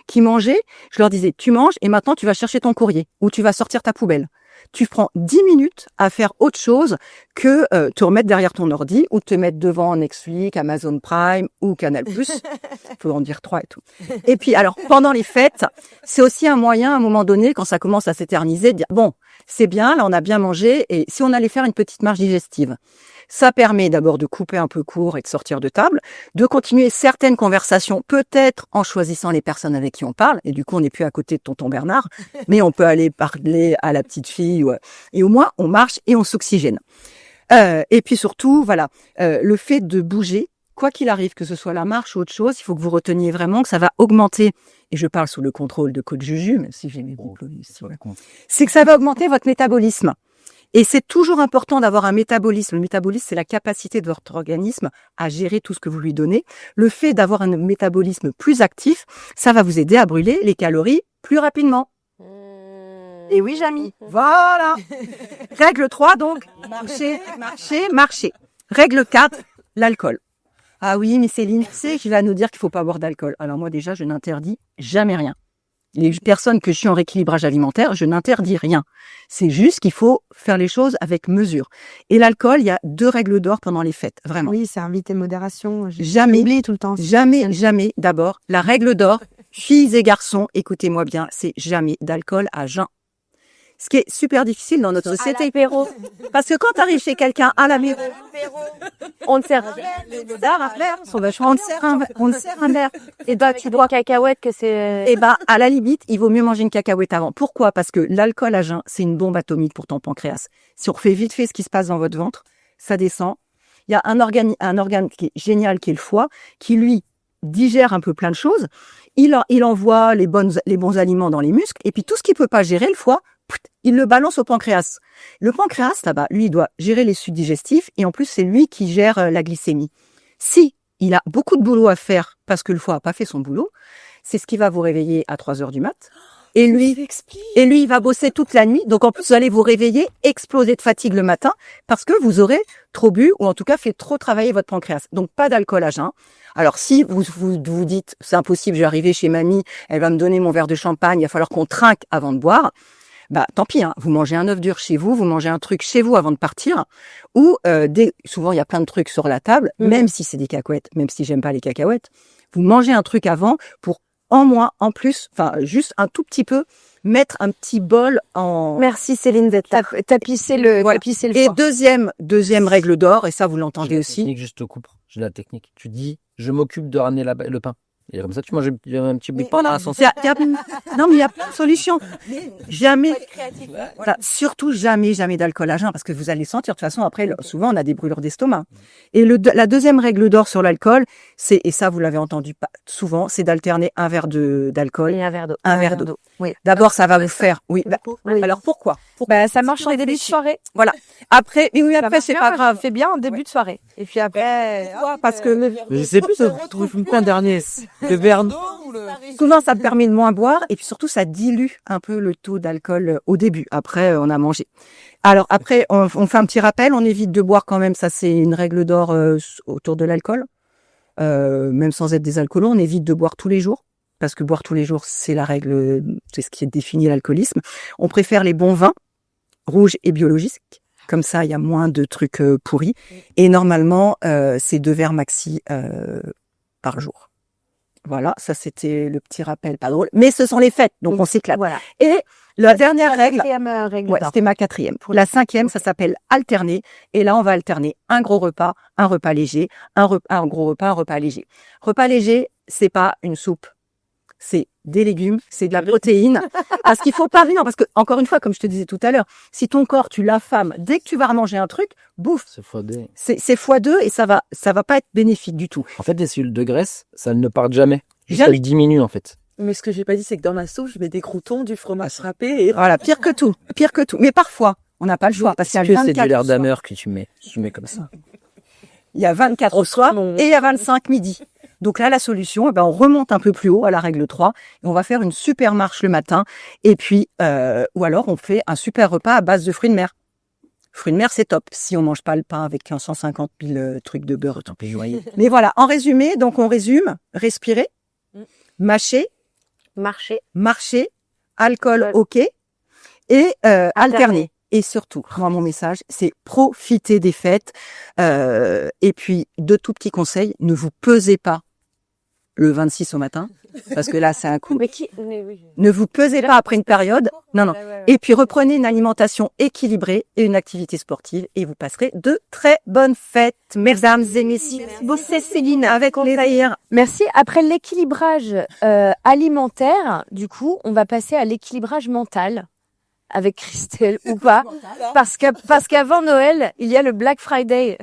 [SPEAKER 2] qui mangeaient, je leur disais, tu manges et maintenant, tu vas chercher ton courrier ou tu vas sortir ta poubelle. Tu prends 10 minutes à faire autre chose que te remettre derrière ton ordi ou te mettre devant Netflix, Amazon Prime ou Canal+. Faut en dire 3 et tout. Et puis, alors, pendant les fêtes, c'est aussi un moyen, à un moment donné, quand ça commence à s'éterniser, de dire, bon, c'est bien, là, on a bien mangé, et si on allait faire une petite marche digestive, ça permet d'abord de couper un peu court et de sortir de table, de continuer certaines conversations, peut-être en choisissant les personnes avec qui on parle, et du coup, on n'est plus à côté de tonton Bernard, mais on peut aller parler à la petite fille, et au moins, on marche et on s'oxygène. Et puis surtout, voilà, le fait de bouger, quoi qu'il arrive, que ce soit la marche ou autre chose, il faut que vous reteniez vraiment que ça va augmenter, et je parle sous le contrôle de coach Juju, même si j'ai mes diplômes ici, voilà. C'est que ça va augmenter votre métabolisme. Et c'est toujours important d'avoir un métabolisme. Le métabolisme, c'est la capacité de votre organisme à gérer tout ce que vous lui donnez. Le fait d'avoir un métabolisme plus actif, ça va vous aider à brûler les calories plus rapidement. Et oui, Jamy. Voilà. Règle 3, donc, marcher, marcher, marcher. Règle 4, l'alcool. Ah oui, mais Céline, tu sais qu'il va nous dire qu'il faut pas boire d'alcool. Alors moi, déjà, je n'interdis jamais rien. Les personnes que je suis en rééquilibrage alimentaire, je n'interdis rien. C'est juste qu'il faut faire les choses avec mesure. Et l'alcool, il y a 2 règles d'or pendant les fêtes, vraiment.
[SPEAKER 1] Oui, c'est invité modération.
[SPEAKER 2] Jamais,
[SPEAKER 1] J'oublie tout le temps.
[SPEAKER 2] jamais, d'abord, la règle d'or, filles et garçons, écoutez-moi bien, c'est jamais d'alcool à jeun. Ce qui est super difficile dans notre société. Parce que quand tu arrives chez quelqu'un à la maison, on te sert un verre, les modards à verre sont vachement, on te sert un verre. Et bah, tu dois,
[SPEAKER 6] Cacahuètes que c'est.
[SPEAKER 2] et bah, à la limite, il vaut mieux manger une cacahuète avant. Pourquoi? Parce que l'alcool à jeun, c'est une bombe atomique pour ton pancréas. Si on refait vite fait ce qui se passe dans votre ventre, ça descend. Il y a un organe qui est génial, qui est le foie, qui lui digère un peu plein de choses. Il envoie les bons aliments dans les muscles. Et puis tout ce qu'il peut pas gérer, le foie, il le balance au pancréas. Le pancréas, là-bas, lui, il doit gérer les sucs digestifs et en plus, c'est lui qui gère la glycémie. Si il a beaucoup de boulot à faire parce que le foie a pas fait son boulot, c'est ce qui va vous réveiller à 3 heures du mat. Et lui, il va bosser toute la nuit. Donc, en plus, vous allez vous réveiller, exploser de fatigue le matin parce que vous aurez trop bu ou en tout cas fait trop travailler votre pancréas. Donc, pas d'alcool à jeun. Alors, si vous dites, c'est impossible, je vais arriver chez mamie, elle va me donner mon verre de champagne, il va falloir qu'on trinque avant de boire. Bah, tant pis, hein. Vous mangez un œuf dur chez vous mangez un truc chez vous avant de partir, ou souvent il y a plein de trucs sur la table, même si c'est des cacahuètes, même si j'aime pas les cacahuètes, vous mangez un truc avant pour en plus, enfin juste un tout petit peu, mettre un petit bol en.
[SPEAKER 1] Merci Céline d'être là. Tapisser le
[SPEAKER 2] Et
[SPEAKER 1] foie.
[SPEAKER 2] deuxième règle d'or, et ça vous l'entendez
[SPEAKER 5] J'ai la
[SPEAKER 2] aussi.
[SPEAKER 5] technique, juste te coupe. J'ai la technique. Tu dis, je m'occupe de ramener le pain. Et comme ça, tu manges un petit bout de
[SPEAKER 2] Voilà.
[SPEAKER 5] pain à 100.
[SPEAKER 2] Non, mais il y a plein de solutions. Jamais, voilà, surtout jamais d'alcool à jeun, parce que vous allez sentir. De toute façon, après, souvent, on a des brûlures d'estomac. Et la deuxième règle d'or sur l'alcool, et ça, vous l'avez entendu souvent, c'est d'alterner un verre d'alcool,
[SPEAKER 6] Et un verre d'eau.
[SPEAKER 2] un verre d'eau.
[SPEAKER 1] Oui.
[SPEAKER 2] D'abord, ça va vous faire, oui. Alors, pourquoi?
[SPEAKER 1] Bah, ça marche en début de soirée.
[SPEAKER 2] Après, mais oui,
[SPEAKER 1] Ça
[SPEAKER 2] après,
[SPEAKER 1] marche
[SPEAKER 2] c'est
[SPEAKER 1] bien,
[SPEAKER 2] pas
[SPEAKER 1] ça
[SPEAKER 2] grave.
[SPEAKER 1] fait bien en début de soirée. Et puis après,
[SPEAKER 2] Pourquoi? Parce que
[SPEAKER 8] Mais je sais plus, ça trouve un dernier. Le verre d'eau ou le...
[SPEAKER 2] souvent, ça te permet de moins boire et puis surtout, ça dilue un peu le taux d'alcool au début. Après, on a mangé. Alors après, on fait un petit rappel. On évite de boire quand même. Ça, c'est une règle d'or autour de l'alcool. Même sans être des alcoolos, on évite de boire tous les jours. Parce que boire tous les jours, c'est la règle, c'est ce qui définit l'alcoolisme. On préfère les bons vins, rouges et biologiques. Comme ça, il y a moins de trucs pourris. Et normalement, c'est 2 verres maxi par jour. Voilà, ça c'était le petit rappel, pas drôle. Mais ce sont les fêtes, donc on s'éclate.
[SPEAKER 1] voilà.
[SPEAKER 2] Et la dernière règle,
[SPEAKER 1] Quatrième règle
[SPEAKER 2] ouais,
[SPEAKER 1] d'or.
[SPEAKER 2] c'était ma 4e. La 5e, ça s'appelle alterner. Et là, on va alterner un gros repas, un repas léger, un gros repas, un repas léger. Repas léger, c'est pas une soupe. C'est des légumes, c'est de la protéine. Parce qu'il faut pas non, parce que, encore une fois, comme je te disais tout à l'heure, si ton corps, tu l'affames, dès que tu vas remanger un truc, bouffe.
[SPEAKER 5] C'est x2.
[SPEAKER 2] C'est x2 et ça va pas être bénéfique du tout.
[SPEAKER 5] En fait, les cellules de graisse, ça ne part jamais. Juste
[SPEAKER 2] Jamais.
[SPEAKER 5] elles diminuent, en fait.
[SPEAKER 7] Mais ce que j'ai pas dit, c'est que dans ma soupe, je mets des croutons, du fromage râpé et
[SPEAKER 2] Voilà, pire que tout. Pire que tout. Mais parfois, on n'a pas le choix. Parce qu'il y a
[SPEAKER 5] Que c'est
[SPEAKER 2] 24
[SPEAKER 5] du l'air
[SPEAKER 2] au soir.
[SPEAKER 5] d'ameur que tu mets comme ça.
[SPEAKER 2] Il y a 24 au soir et il y a 25 midi. Donc là, la solution, on remonte un peu plus haut à la règle 3 et on va faire une super marche le matin. Et puis, ou alors on fait un super repas à base de fruits de mer. Fruits de mer, c'est top. Si on mange pas le pain avec 150 000 trucs de beurre.
[SPEAKER 5] Tant pis, joyeux.
[SPEAKER 2] Mais voilà, en résumé, donc on résume, respirer, mâcher, marcher, alcool, ok, et alterner. Et surtout, moi, mon message, c'est profiter des fêtes. Et puis, 2 tout petits conseils, ne vous pesez pas le 26 au matin, parce que là, c'est un coup. Ne vous pesez pas après une période. Non. Et puis, reprenez une alimentation équilibrée et une activité sportive et vous passerez de très bonnes fêtes, mesdames et messieurs. Bossez Céline avec plaisir.
[SPEAKER 1] Merci. Après l'équilibrage alimentaire, du coup, on va passer à l'équilibrage mental avec Christelle ou pas, parce qu'avant Noël, il y a le Black Friday,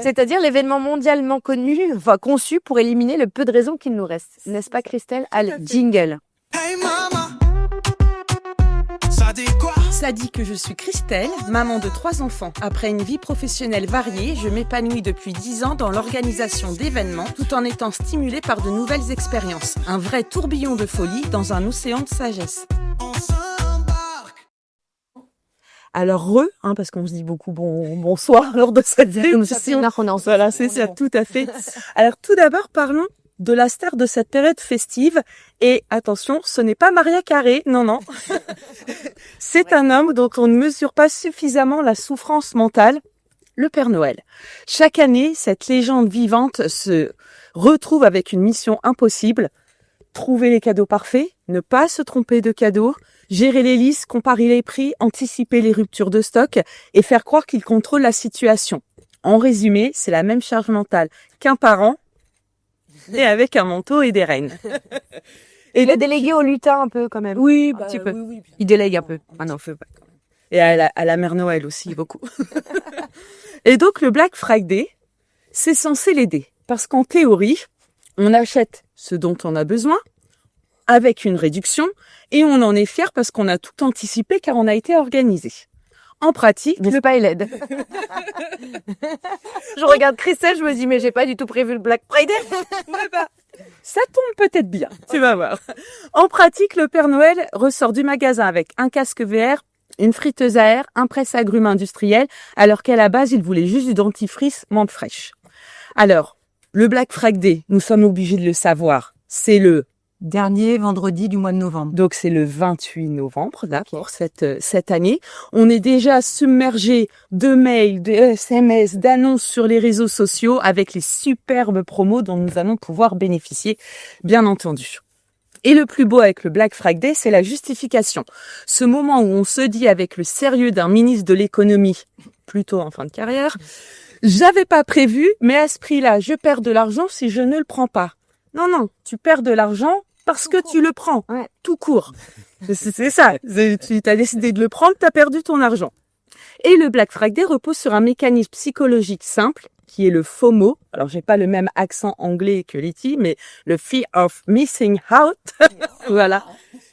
[SPEAKER 1] c'est-à-dire l'événement mondialement conçu pour éliminer le peu de raisons qu'il nous reste. N'est-ce pas, Christelle? Allez, jingle.
[SPEAKER 4] Hey mama, ça dit quoi?
[SPEAKER 9] Ça dit que je suis Christelle, maman de 3 enfants. Après une vie professionnelle variée, je m'épanouis depuis 10 ans dans l'organisation d'événements tout en étant stimulée par de nouvelles expériences. Un vrai tourbillon de folie dans un océan de sagesse.
[SPEAKER 4] On s'embarque.
[SPEAKER 7] alors parce qu'on se dit beaucoup bonsoir lors de cette émission. Voilà, c'est ça, tout à fait. Alors tout d'abord, parlons de la star de cette période festive. Et attention, ce n'est pas Maria Carré, non. C'est un homme dont on ne mesure pas suffisamment la souffrance mentale, le Père Noël. Chaque année, cette légende vivante se retrouve avec une mission impossible. Trouver les cadeaux parfaits, ne pas se tromper de cadeaux, gérer les listes, comparer les prix, anticiper les ruptures de stock et faire croire qu'il contrôle la situation. En résumé, c'est la même charge mentale qu'un parent, et avec un manteau et des rênes.
[SPEAKER 1] Et il a délégué au lutin un peu quand même.
[SPEAKER 7] Oui,
[SPEAKER 1] un petit peu.
[SPEAKER 7] oui.
[SPEAKER 1] Il délègue un peu.
[SPEAKER 7] Ah non, fais pas. Et à la Mère Noël aussi, beaucoup. Et donc, le Black Friday, c'est censé l'aider. Parce qu'en théorie, on achète ce dont on a besoin, avec une réduction, et on en est fier parce qu'on a tout anticipé car on a été organisé. En pratique,
[SPEAKER 1] Le pas l'aide. Je regarde Christelle, je me dis mais j'ai pas du tout prévu le Black Friday.
[SPEAKER 7] ça tombe peut-être bien, tu vas voir. En pratique, le Père Noël ressort du magasin avec un casque VR, une friteuse à air, un presse-agrumes industriel, alors qu'à la base, il voulait juste du dentifrice menthe fraîche. Alors, le Black Friday, nous sommes obligés de le savoir, c'est le
[SPEAKER 2] Dernier vendredi du mois de novembre.
[SPEAKER 7] Donc c'est le 28 novembre, là, pour cette année. On est déjà submergé de mails, de SMS, d'annonces sur les réseaux sociaux avec les superbes promos dont nous allons pouvoir bénéficier, bien entendu. Et le plus beau avec le Black Friday, c'est la justification. Ce moment où on se dit avec le sérieux d'un ministre de l'économie, plutôt en fin de carrière, j'avais pas prévu, mais à ce prix-là, je perds de l'argent si je ne le prends pas. Non, non, tu perds de l'argent parce que tu le prends.
[SPEAKER 1] Ouais.
[SPEAKER 7] Tout court. C'est ça. Tu as décidé de le prendre, tu as perdu ton argent. Et le Black Friday repose sur un mécanisme psychologique simple qui est le FOMO. Alors, j'ai pas le même accent anglais que Letty, mais le Fear of Missing Out. Voilà.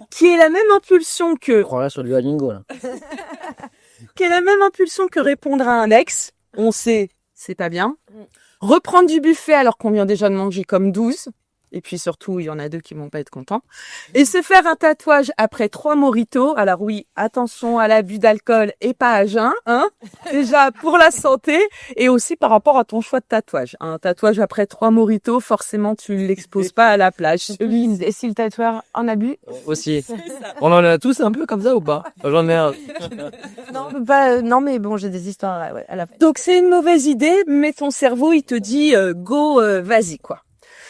[SPEAKER 7] Qui est la même impulsion que
[SPEAKER 5] Je croirais sur du Duolingo, là.
[SPEAKER 7] qui est la même impulsion que répondre à un ex. On sait, c'est pas bien. Reprendre du buffet alors qu'on vient déjà de manger comme 12. Et puis surtout, il y en a 2 qui vont pas être contents. Et se faire un tatouage après 3 mojitos. Alors oui, attention à l'abus d'alcool et pas à jeun, hein. Déjà pour la santé et aussi par rapport à ton choix de tatouage. Un tatouage après 3 mojitos, forcément, tu l'exposes pas à la plage.
[SPEAKER 3] Et si le tatoueur en abus?
[SPEAKER 5] Aussi. On en a tous un peu comme ça ou pas? J'en ai un.
[SPEAKER 1] Non, mais bon, j'ai des histoires ouais, à la fin.
[SPEAKER 7] Donc c'est une mauvaise idée, mais ton cerveau, il te dit go, vas-y quoi.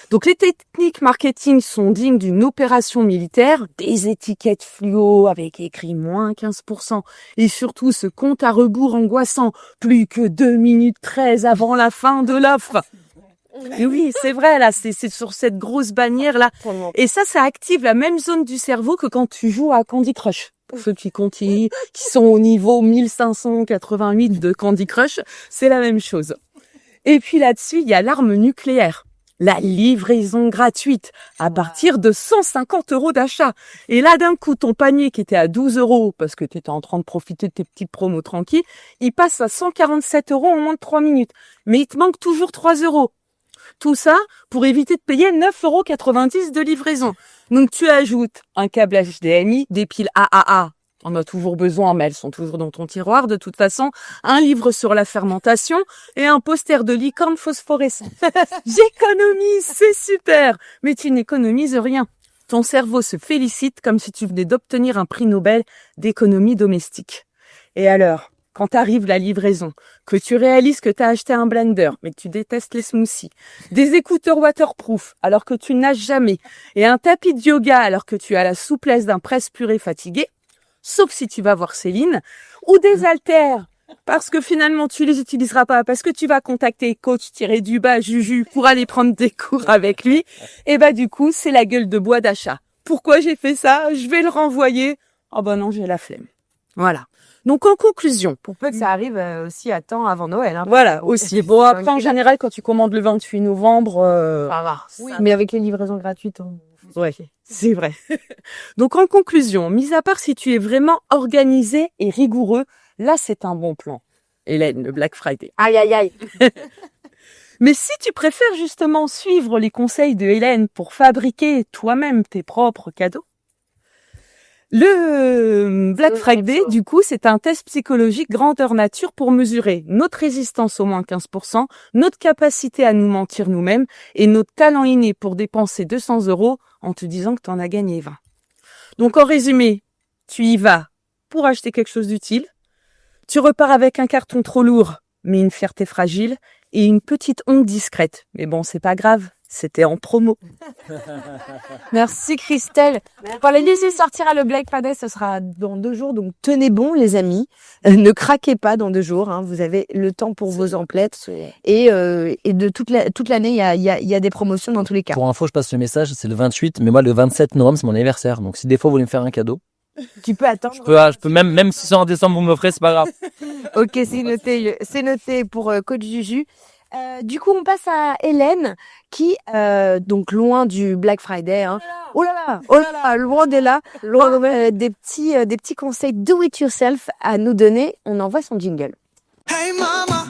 [SPEAKER 7] Donc les techniques marketing sont dignes d'une opération militaire, des étiquettes fluo avec écrit moins 15% et surtout ce compte à rebours angoissant, plus que 2 minutes 13 avant la fin de l'offre. Et oui, c'est vrai là, c'est sur cette grosse bannière là. Et ça active la même zone du cerveau que quand tu joues à Candy Crush. Pour ceux qui continuent, qui sont au niveau 1588 de Candy Crush, c'est la même chose. Et puis là-dessus, il y a l'arme nucléaire. La livraison gratuite à partir de 150 € d'achat. Et là, d'un coup, ton panier qui était à 12 € parce que tu étais en train de profiter de tes petites promos tranquilles, il passe à 147 € en moins de 3 minutes. Mais il te manque toujours 3 €. Tout ça pour éviter de payer 9,90 € de livraison. Donc, tu ajoutes un câble HDMI, des piles AAA. On a toujours besoin, mais elles sont toujours dans ton tiroir de toute façon, un livre sur la fermentation et un poster de licorne phosphorescent. J'économise, c'est super, mais tu n'économises rien. Ton cerveau se félicite comme si tu venais d'obtenir un prix Nobel d'économie domestique. Et alors, quand arrive la livraison, que tu réalises que tu as acheté un blender, mais que tu détestes les smoothies, des écouteurs waterproof alors que tu nages jamais, et un tapis de yoga alors que tu as la souplesse d'un presse-purée fatigué, sauf si tu vas voir Céline, ou des haltères, parce que finalement tu les utiliseras pas, parce que tu vas contacter coach-du-bas Juju pour aller prendre des cours avec lui, et bah du coup c'est la gueule de bois d'achat. Pourquoi j'ai fait ça? Je vais le renvoyer. Oh bah non, j'ai la flemme. Voilà. Donc en conclusion,
[SPEAKER 1] Pour peu que ça arrive aussi à temps avant Noël. Hein.
[SPEAKER 7] voilà aussi. Bon après en général quand tu commandes le 28 novembre,
[SPEAKER 3] Ça va.
[SPEAKER 1] Oui, mais avec les livraisons gratuites,
[SPEAKER 7] ouais, c'est vrai. Donc en conclusion, mis à part si tu es vraiment organisé et rigoureux, là c'est un bon plan. Hélène, le Black Friday.
[SPEAKER 1] aïe, aïe, aïe.
[SPEAKER 7] Mais si tu préfères justement suivre les conseils de Hélène pour fabriquer toi-même tes propres cadeaux, le Black Friday, du coup, c'est un test psychologique grandeur nature pour mesurer notre résistance au moins 15%, notre capacité à nous mentir nous-mêmes et notre talent inné pour dépenser 200 € en te disant que tu en as gagné 20. Donc, en résumé, tu y vas pour acheter quelque chose d'utile, tu repars avec un carton trop lourd, mais une fierté fragile et une petite honte discrète. Mais bon, c'est pas grave, c'était en promo.
[SPEAKER 1] Merci Christelle. Pour les laisser sortir à le Black Friday, ce sera dans 2 jours. Donc tenez bon les amis. Ne craquez pas dans 2 jours. Hein. Vous avez le temps pour vos emplettes. Et de toute l'année, il y a des promotions dans tous les cas.
[SPEAKER 5] Pour info, je passe le message, c'est le 28, mais moi, le 27 novembre, c'est mon anniversaire. Donc, si des fois, vous voulez me faire un cadeau,
[SPEAKER 1] Tu peux attendre.
[SPEAKER 5] je peux même si c'est en décembre, vous me l'offrez, c'est pas grave.
[SPEAKER 1] Ok, c'est noté. C'est noté pour Coach Juju. Du coup, on passe à Hélène qui, donc loin du Black Friday, hein. Oh là là, loin de là, des petits conseils do it yourself à nous donner. On envoie son jingle.
[SPEAKER 4] Hey mama,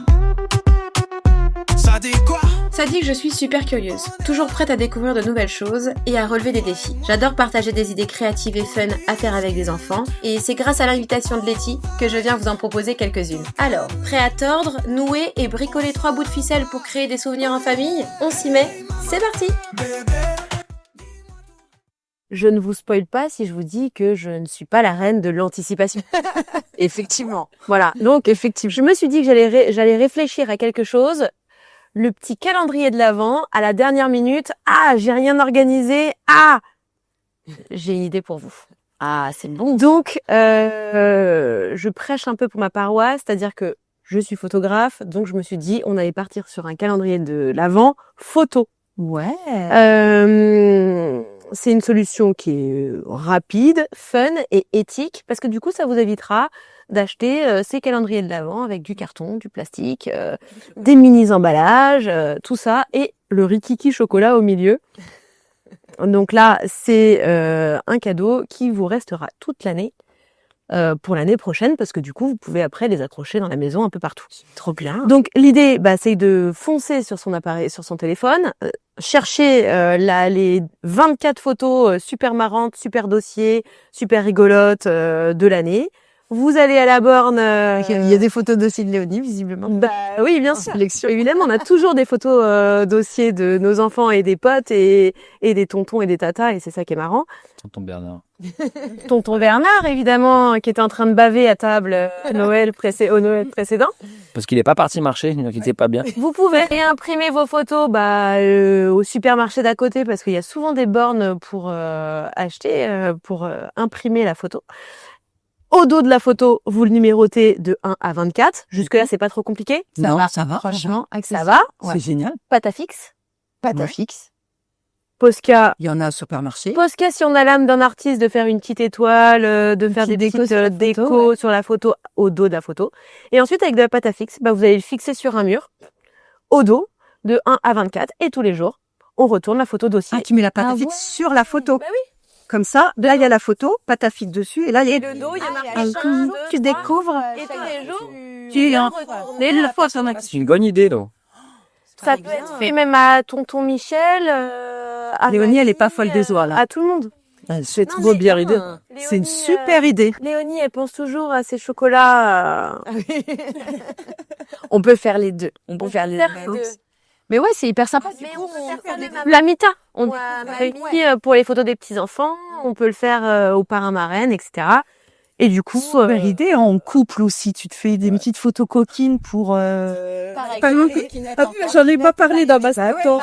[SPEAKER 4] ça dit quoi?
[SPEAKER 10] Ça dit que je suis super curieuse, toujours prête à découvrir de nouvelles choses et à relever des défis. J'adore partager des idées créatives et fun à faire avec des enfants, et c'est grâce à l'invitation de Letty que je viens vous en proposer quelques-unes. Alors, prêt à tordre, nouer et bricoler 3 bouts de ficelle pour créer des souvenirs en famille? On s'y met, c'est parti!
[SPEAKER 3] Je ne vous spoile pas si je vous dis que je ne suis pas la reine de l'anticipation.
[SPEAKER 1] Effectivement.
[SPEAKER 3] Voilà. Donc, effectivement, je me suis dit que j'allais réfléchir à quelque chose. Le petit calendrier de l'Avent, à la dernière minute. Ah, j'ai rien organisé. Ah, j'ai une idée pour vous.
[SPEAKER 1] Ah, c'est bon.
[SPEAKER 3] Donc, je prêche un peu pour ma paroisse, c'est-à-dire que je suis photographe, donc je me suis dit, on allait partir sur un calendrier de l'Avent photo.
[SPEAKER 1] Ouais.
[SPEAKER 3] C'est une solution qui est rapide, fun et éthique parce que du coup, ça vous évitera d'acheter ces calendriers de l'Avent avec du carton, du plastique, des mini-emballages, tout ça et le rikiki chocolat au milieu. Donc là, c'est un cadeau qui vous restera toute l'année pour l'année prochaine parce que du coup, vous pouvez après les accrocher dans la maison un peu partout.
[SPEAKER 1] Trop bien.
[SPEAKER 3] Donc l'idée, c'est de foncer sur son appareil, sur son téléphone, chercher les 24 photos super marrantes, super dossiers, super rigolotes de l'année. Vous allez à la borne.
[SPEAKER 1] Il y a des photos dossiers de Léonie, visiblement.
[SPEAKER 3] Bah oui, bien sûr.
[SPEAKER 1] Sélection.
[SPEAKER 3] Évidemment, on a toujours des photos dossiers de nos enfants et des potes et des tontons et des tatas et c'est ça qui est marrant.
[SPEAKER 5] Tonton Bernard.
[SPEAKER 3] Tonton Bernard, évidemment, qui était en train de baver à table au Noël précédent.
[SPEAKER 5] Parce qu'il est pas parti marcher, ne vous inquiétez pas bien.
[SPEAKER 3] Vous pouvez réimprimer vos photos au supermarché d'à côté parce qu'il y a souvent des bornes pour acheter, pour imprimer la photo. Au dos de la photo, vous le numérotez de 1 à 24. Jusque-là, c'est pas trop compliqué.
[SPEAKER 2] Ça va.
[SPEAKER 1] Franchement,
[SPEAKER 3] Ça va.
[SPEAKER 2] C'est génial.
[SPEAKER 3] Pâte à fixe.
[SPEAKER 1] pâte à
[SPEAKER 2] Ouais.
[SPEAKER 1] fixe.
[SPEAKER 3] Posca.
[SPEAKER 2] Il y en a au supermarché.
[SPEAKER 3] Posca, si on a l'âme d'un artiste, de faire une petite étoile, de faire des
[SPEAKER 1] petite
[SPEAKER 3] petites
[SPEAKER 1] déco sur la
[SPEAKER 3] décos
[SPEAKER 1] photo, ouais.
[SPEAKER 3] sur la photo, au dos de la photo. Et ensuite, avec de la pâte à fixe, vous allez le fixer sur un mur, au dos, de 1 à 24. Et tous les jours, on retourne la photo dossier.
[SPEAKER 2] Ah, tu mets la pâte
[SPEAKER 1] Ah
[SPEAKER 2] à fixe
[SPEAKER 1] ouais.
[SPEAKER 2] sur la photo.
[SPEAKER 3] Bah oui.
[SPEAKER 2] Comme ça, là, il y a la photo, pâte à fixe dessus, et là, il y a
[SPEAKER 3] Le dos, il y a marqué
[SPEAKER 1] Ah,
[SPEAKER 3] 1, 2,
[SPEAKER 1] tu
[SPEAKER 3] 3.
[SPEAKER 1] découvres.
[SPEAKER 3] Et tous les jours,
[SPEAKER 2] Tu
[SPEAKER 3] viens
[SPEAKER 2] en-
[SPEAKER 3] retourner la photo.
[SPEAKER 5] C'est une bonne idée, là.
[SPEAKER 3] Ça peut être fait même à tonton Michel, à
[SPEAKER 2] Léonie, elle est pas
[SPEAKER 3] mamie,
[SPEAKER 2] folle des oies, là.
[SPEAKER 3] à tout le monde.
[SPEAKER 8] C'est
[SPEAKER 3] Non,
[SPEAKER 8] trop
[SPEAKER 3] mais
[SPEAKER 8] bien
[SPEAKER 3] non,
[SPEAKER 8] idée.
[SPEAKER 2] C'est une
[SPEAKER 3] Léonie,
[SPEAKER 2] super idée.
[SPEAKER 3] Léonie, elle pense toujours à ses chocolats.
[SPEAKER 1] On peut faire les deux. On peut faire les
[SPEAKER 3] faire
[SPEAKER 1] deux.
[SPEAKER 3] les deux.
[SPEAKER 1] Mais ouais, c'est hyper sympa.
[SPEAKER 3] Mais on peut faire la mita. On réunit pour les photos des petits-enfants, on peut le faire aux parrains marraines, etc. Et du coup,
[SPEAKER 7] Super idée, hein, en couple aussi, tu te fais des petites photos coquines pour... Par exemple, j'en ai pas parlé dans ma photo.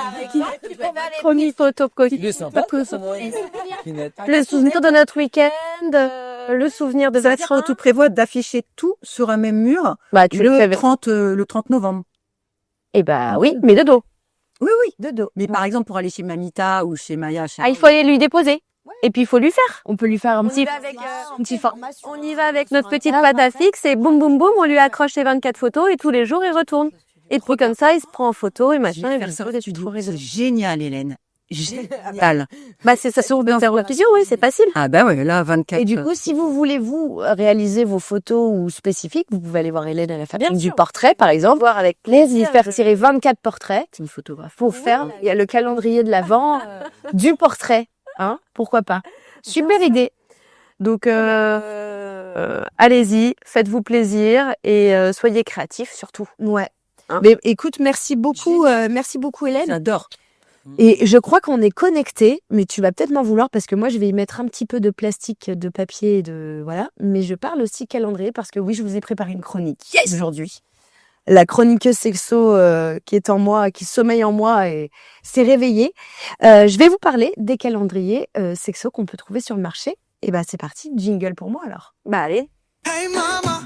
[SPEAKER 3] chronique photo coquine.
[SPEAKER 5] Il est sympa.
[SPEAKER 3] Le souvenir de notre week-end, le souvenir de
[SPEAKER 2] Ça va être, tu prévois d'afficher tout sur un même mur
[SPEAKER 3] Bah, tu le fais.
[SPEAKER 2] le 30 novembre.
[SPEAKER 3] Eh bah oui, mais de dos.
[SPEAKER 2] Oui, oui.
[SPEAKER 1] De dos.
[SPEAKER 2] Mais par exemple, pour aller chez Mamita ou chez Maya,
[SPEAKER 3] Ah, il faut aller lui déposer. Et puis, il faut lui faire.
[SPEAKER 1] On peut lui faire un petit,
[SPEAKER 3] petit On y va avec notre petite pâte à fixe et boum, boum, boum, on lui accroche les 24 photos et tous les jours, il retourne. Et puis, comme ça, il se prend en photo et machin. Et
[SPEAKER 2] faire ça.
[SPEAKER 3] tu trouves
[SPEAKER 2] C'est génial, Hélène. Génial.
[SPEAKER 3] Bah, c'est ça sur plaisir, oui, c'est facile.
[SPEAKER 2] Ah bah ouais, là, 24.
[SPEAKER 1] Et du coup, si vous voulez vous réaliser vos photos ou spécifiques, vous pouvez aller voir Hélène à la Fabrique
[SPEAKER 3] Bien
[SPEAKER 1] du
[SPEAKER 3] sûr.
[SPEAKER 1] portrait, par exemple.
[SPEAKER 3] Voir avec
[SPEAKER 1] Plaisir,
[SPEAKER 3] plaisir.
[SPEAKER 1] faire tirer 24 portraits
[SPEAKER 2] une photographe.
[SPEAKER 1] pour faire. Il y a le calendrier de l'Avent du portrait, hein. Pourquoi pas. Super idée.
[SPEAKER 3] Donc, allez-y, faites-vous plaisir et soyez créatifs surtout.
[SPEAKER 1] Ouais.
[SPEAKER 3] Hein.
[SPEAKER 1] Mais écoute, merci beaucoup Hélène.
[SPEAKER 2] J'adore.
[SPEAKER 1] Et je crois qu'on est connectés, mais tu vas peut-être m'en vouloir parce que moi je vais y mettre un petit peu de plastique, de papier, voilà. Mais je parle aussi calendrier parce que oui, je vous ai préparé une chronique aujourd'hui. La chroniqueuse sexo qui est en moi, qui sommeille en moi et s'est réveillée. Je vais vous parler des calendriers sexo qu'on peut trouver sur le marché. Et ben c'est parti, jingle pour moi alors.
[SPEAKER 3] Bah, allez.
[SPEAKER 4] Hey mama,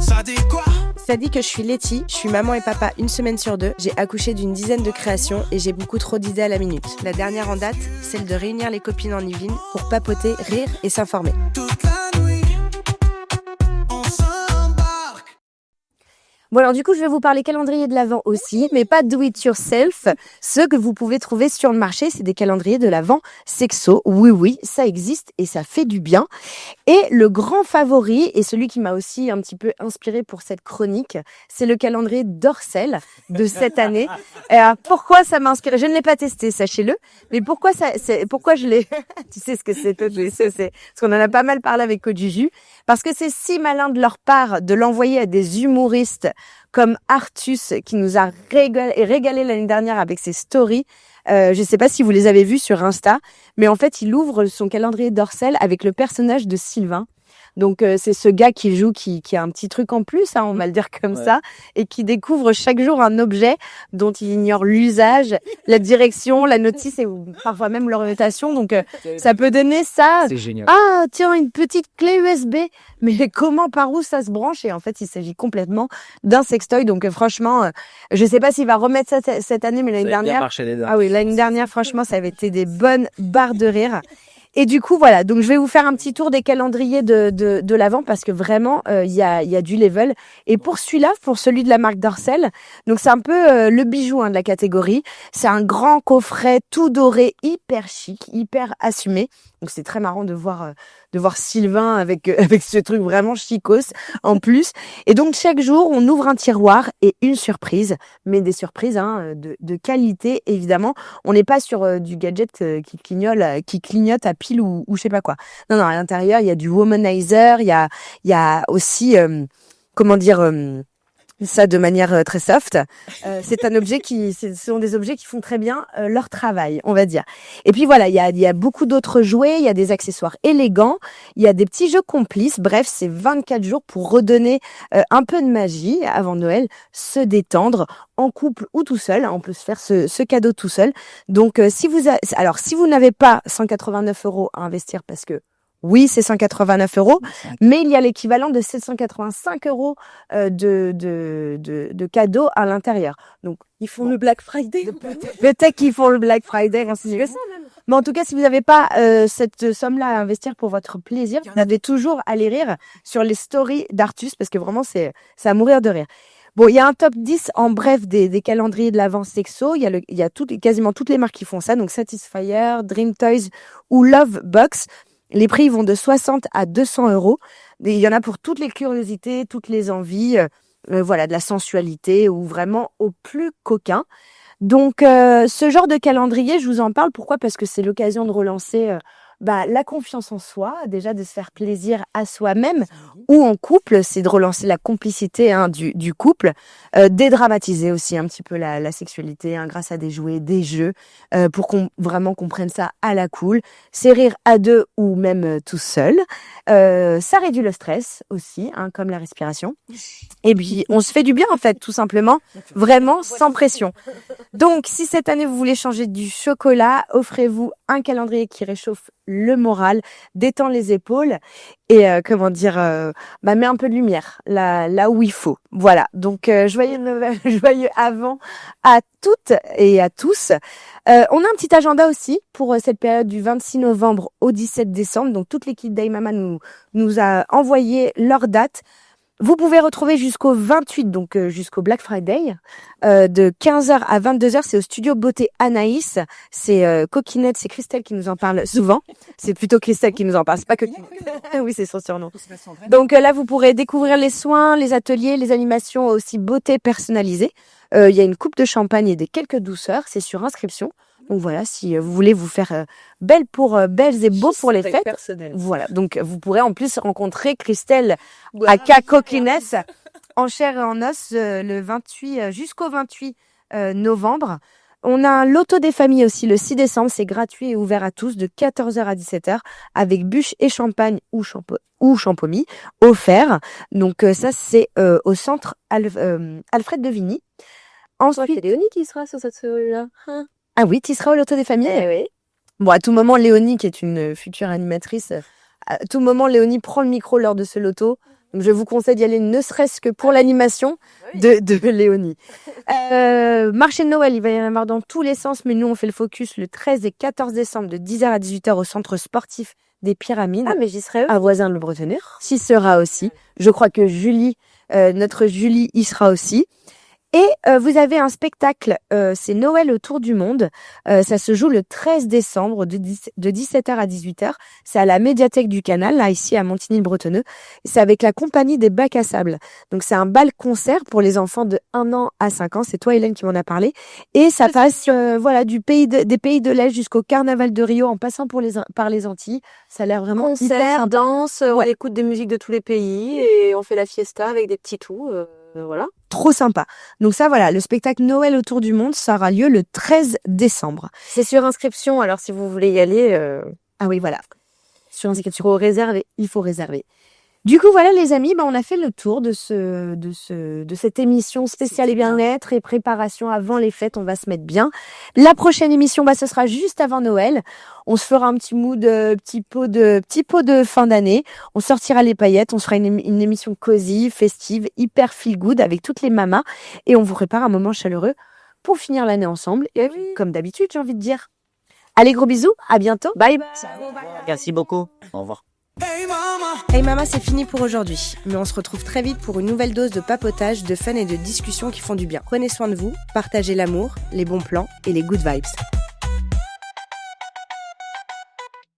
[SPEAKER 4] ça dit quoi?
[SPEAKER 11] Ça dit que je suis Letty, je suis maman et papa une semaine sur deux, j'ai accouché d'une dizaine de créations et j'ai beaucoup trop d'idées à la minute. La dernière en date, celle de réunir les copines en Yvelines pour papoter, rire et s'informer.
[SPEAKER 4] Toute la nuit, on s'embarque.
[SPEAKER 1] Bon alors du coup je vais vous parler calendrier de l'Avent aussi, mais pas do it yourself. Ceux que vous pouvez trouver sur le marché, c'est des calendriers de l'Avent sexo. Oui, ça existe et ça fait du bien. Et le grand favori, et celui qui m'a aussi un petit peu inspiré pour cette chronique, c'est le calendrier d'Orcel de cette année. Et alors, pourquoi ça m'a inspiré? Je ne l'ai pas testé, sachez-le. Mais pourquoi je l'ai, tu sais ce que c'est, toi, tu sais, parce qu'on en a pas mal parlé avec Kojuju. Parce que c'est si malin de leur part de l'envoyer à des humoristes comme Artus qui nous a régalé l'année dernière avec ses stories. Je sais pas si vous les avez vus sur Insta, mais en fait, il ouvre son calendrier d'Orcel avec le personnage de Sylvain. Donc c'est ce gars qui joue, qui a un petit truc en plus, hein, on va le dire comme ça, et qui découvre chaque jour un objet dont il ignore l'usage, la direction, la notice et parfois même l'orientation. Donc ça peut donner ça.
[SPEAKER 5] C'est génial.
[SPEAKER 1] Ah tiens, une petite clé USB. Mais comment, par où ça se branche? Et en fait, il s'agit complètement d'un sextoy. Donc franchement, je sais pas s'il va remettre ça cette année, mais l'année dernière. Ah oui, l'année dernière, franchement, ça avait été des bonnes barres de rire. Et du coup, voilà. Donc, je vais vous faire un petit tour des calendriers de l'Avent parce que vraiment, il y a du level. Et pour celui-là, pour celui de la marque Dorcel, donc c'est un peu le bijou hein, de la catégorie. C'est un grand coffret tout doré, hyper chic, hyper assumé. Donc, c'est très marrant de voir Sylvain avec ce truc vraiment chicos en plus. Et donc, chaque jour, on ouvre un tiroir et une surprise, mais des surprises hein, de qualité, évidemment. On n'est pas sur du gadget qui clignote à pile ou je sais pas quoi. Non, à l'intérieur, il y a du womanizer, il y a aussi, ça de manière très soft. C'est un objet ce sont des objets qui font très bien leur travail, on va dire. Et puis voilà, il y a beaucoup d'autres jouets, il y a des accessoires élégants, il y a des petits jeux complices. Bref, c'est 24 jours pour redonner un peu de magie avant Noël, se détendre en couple ou tout seul. On peut se faire ce cadeau tout seul. Donc, si vous n'avez pas 189 € à investir parce que oui, c'est 189 €, mais il y a l'équivalent de 785 € de cadeaux à l'intérieur. Donc,
[SPEAKER 7] Ils font le Black Friday.
[SPEAKER 1] peut-être qu'ils font le Black Friday, ainsi de suite. Mais en tout cas, si vous n'avez pas cette somme-là à investir pour votre plaisir, vous avez toujours à aller rire sur les stories d'Artus parce que vraiment, c'est à mourir de rire. Bon, il y a un top 10 en bref des calendriers de l'Avent sexo. Il y a quasiment toutes les marques qui font ça. Donc, Satisfyer, Dream Toys ou Love Box. Les prix vont de 60 à 200 €. Et il y en a pour toutes les curiosités, toutes les envies, voilà, de la sensualité ou vraiment au plus coquin. Donc, ce genre de calendrier, je vous en parle. Pourquoi? Parce que c'est l'occasion de relancer la confiance en soi, déjà de se faire plaisir à soi-même ou en couple, c'est de relancer la complicité hein, du couple, dédramatiser aussi un petit peu la sexualité hein, grâce à des jouets, des jeux, pour qu'on vraiment comprenne ça à la cool. C'est rire à deux ou même tout seul. Ça réduit le stress aussi, hein, comme la respiration. Et puis, on se fait du bien en fait, tout simplement, vraiment sans pression. Donc, si cette année vous voulez changer du chocolat, offrez-vous un calendrier qui réchauffe le moral, détend les épaules et met un peu de lumière là où il faut. Voilà. Donc joyeux Avent à toutes et à tous. On a un petit agenda aussi pour cette période du 26 novembre au 17 décembre. Donc toute l'équipe d'Aimama nous a envoyé leur date. Vous pouvez retrouver jusqu'au 28, donc jusqu'au Black Friday, de 15h à 22h. C'est au studio Beauté Anaïs. C'est Coquinette, c'est Christelle qui nous en parle souvent. C'est plutôt Christelle qui nous en parle, c'est pas Coquinette. Oui, c'est son surnom. Donc là, vous pourrez découvrir les soins, les ateliers, les animations, aussi beauté personnalisée. Il y a une coupe de champagne et quelques douceurs. C'est sur inscription. Donc voilà, si vous voulez vous faire belles et beaux pour les fêtes, voilà. Donc vous pourrez en plus rencontrer Christelle aka Coquinesse en chair et en os le 28 jusqu'au 28 novembre. On a un loto des familles aussi le 6 décembre, c'est gratuit et ouvert à tous de 14h à 17h avec bûche et champagne ou champomis offert. Donc ça c'est au centre Alfred de Vigny. Ensuite,
[SPEAKER 6] C'est Léonie qui sera sur cette série-là.
[SPEAKER 1] Ah oui, tu seras au loto des familles.
[SPEAKER 6] Oui.
[SPEAKER 1] Bon, à tout moment, Léonie, qui est une future animatrice, à tout moment, Léonie prend le micro lors de ce loto. Donc, je vous conseille d'y aller, ne serait-ce que pour l'animation de Léonie. Marché de Noël, il va y en avoir dans tous les sens, mais nous, on fait le focus le 13 et 14 décembre de 10h à 18h au centre sportif des Pyramides.
[SPEAKER 6] Ah, mais j'y serai.
[SPEAKER 1] À Voisin-le-Bretonneux. S'y sera aussi. Je crois que notre Julie, y sera aussi. Et vous avez un spectacle, c'est Noël autour du monde. Ça se joue le 13 décembre de 17h à 18h. C'est à la médiathèque du Canal, là ici à Montigny-le-Bretonneux. C'est avec la compagnie des Bacs à sable. Donc c'est un bal-concert pour les enfants de 1 an à 5 ans. C'est toi Hélène qui m'en a parlé. Et ça passe des pays de l'Est jusqu'au Carnaval de Rio en passant par les Antilles. Ça a l'air vraiment
[SPEAKER 6] Concert, danse, on écoute des musiques de tous les pays et on fait la fiesta avec des petits tours. Voilà.
[SPEAKER 1] Trop sympa. Donc ça, voilà, le spectacle Noël autour du monde, ça aura lieu le 13 décembre.
[SPEAKER 6] C'est sur inscription, alors si vous voulez y aller...
[SPEAKER 1] Ah oui, voilà. Sur inscription.
[SPEAKER 6] Il faut réserver.
[SPEAKER 1] Il faut réserver. Du coup, voilà les amis, on a fait le tour de cette émission spéciale et bien-être et préparation avant les fêtes. On va se mettre bien. La prochaine émission, ce sera juste avant Noël. On se fera un petit mood, petit pot de fin d'année. On sortira les paillettes. On se fera une émission cosy, festive, hyper feel good avec toutes les mamas et on vous prépare un moment chaleureux pour finir l'année ensemble. Et comme d'habitude, j'ai envie de dire, allez, gros bisous, à bientôt. Bye bye.
[SPEAKER 8] Merci beaucoup. Au revoir.
[SPEAKER 11] Hey Mama, c'est fini pour aujourd'hui. Mais on se retrouve très vite pour une nouvelle dose de papotage, de fun et de discussions qui font du bien. Prenez soin de vous, partagez l'amour, les bons plans et les good vibes.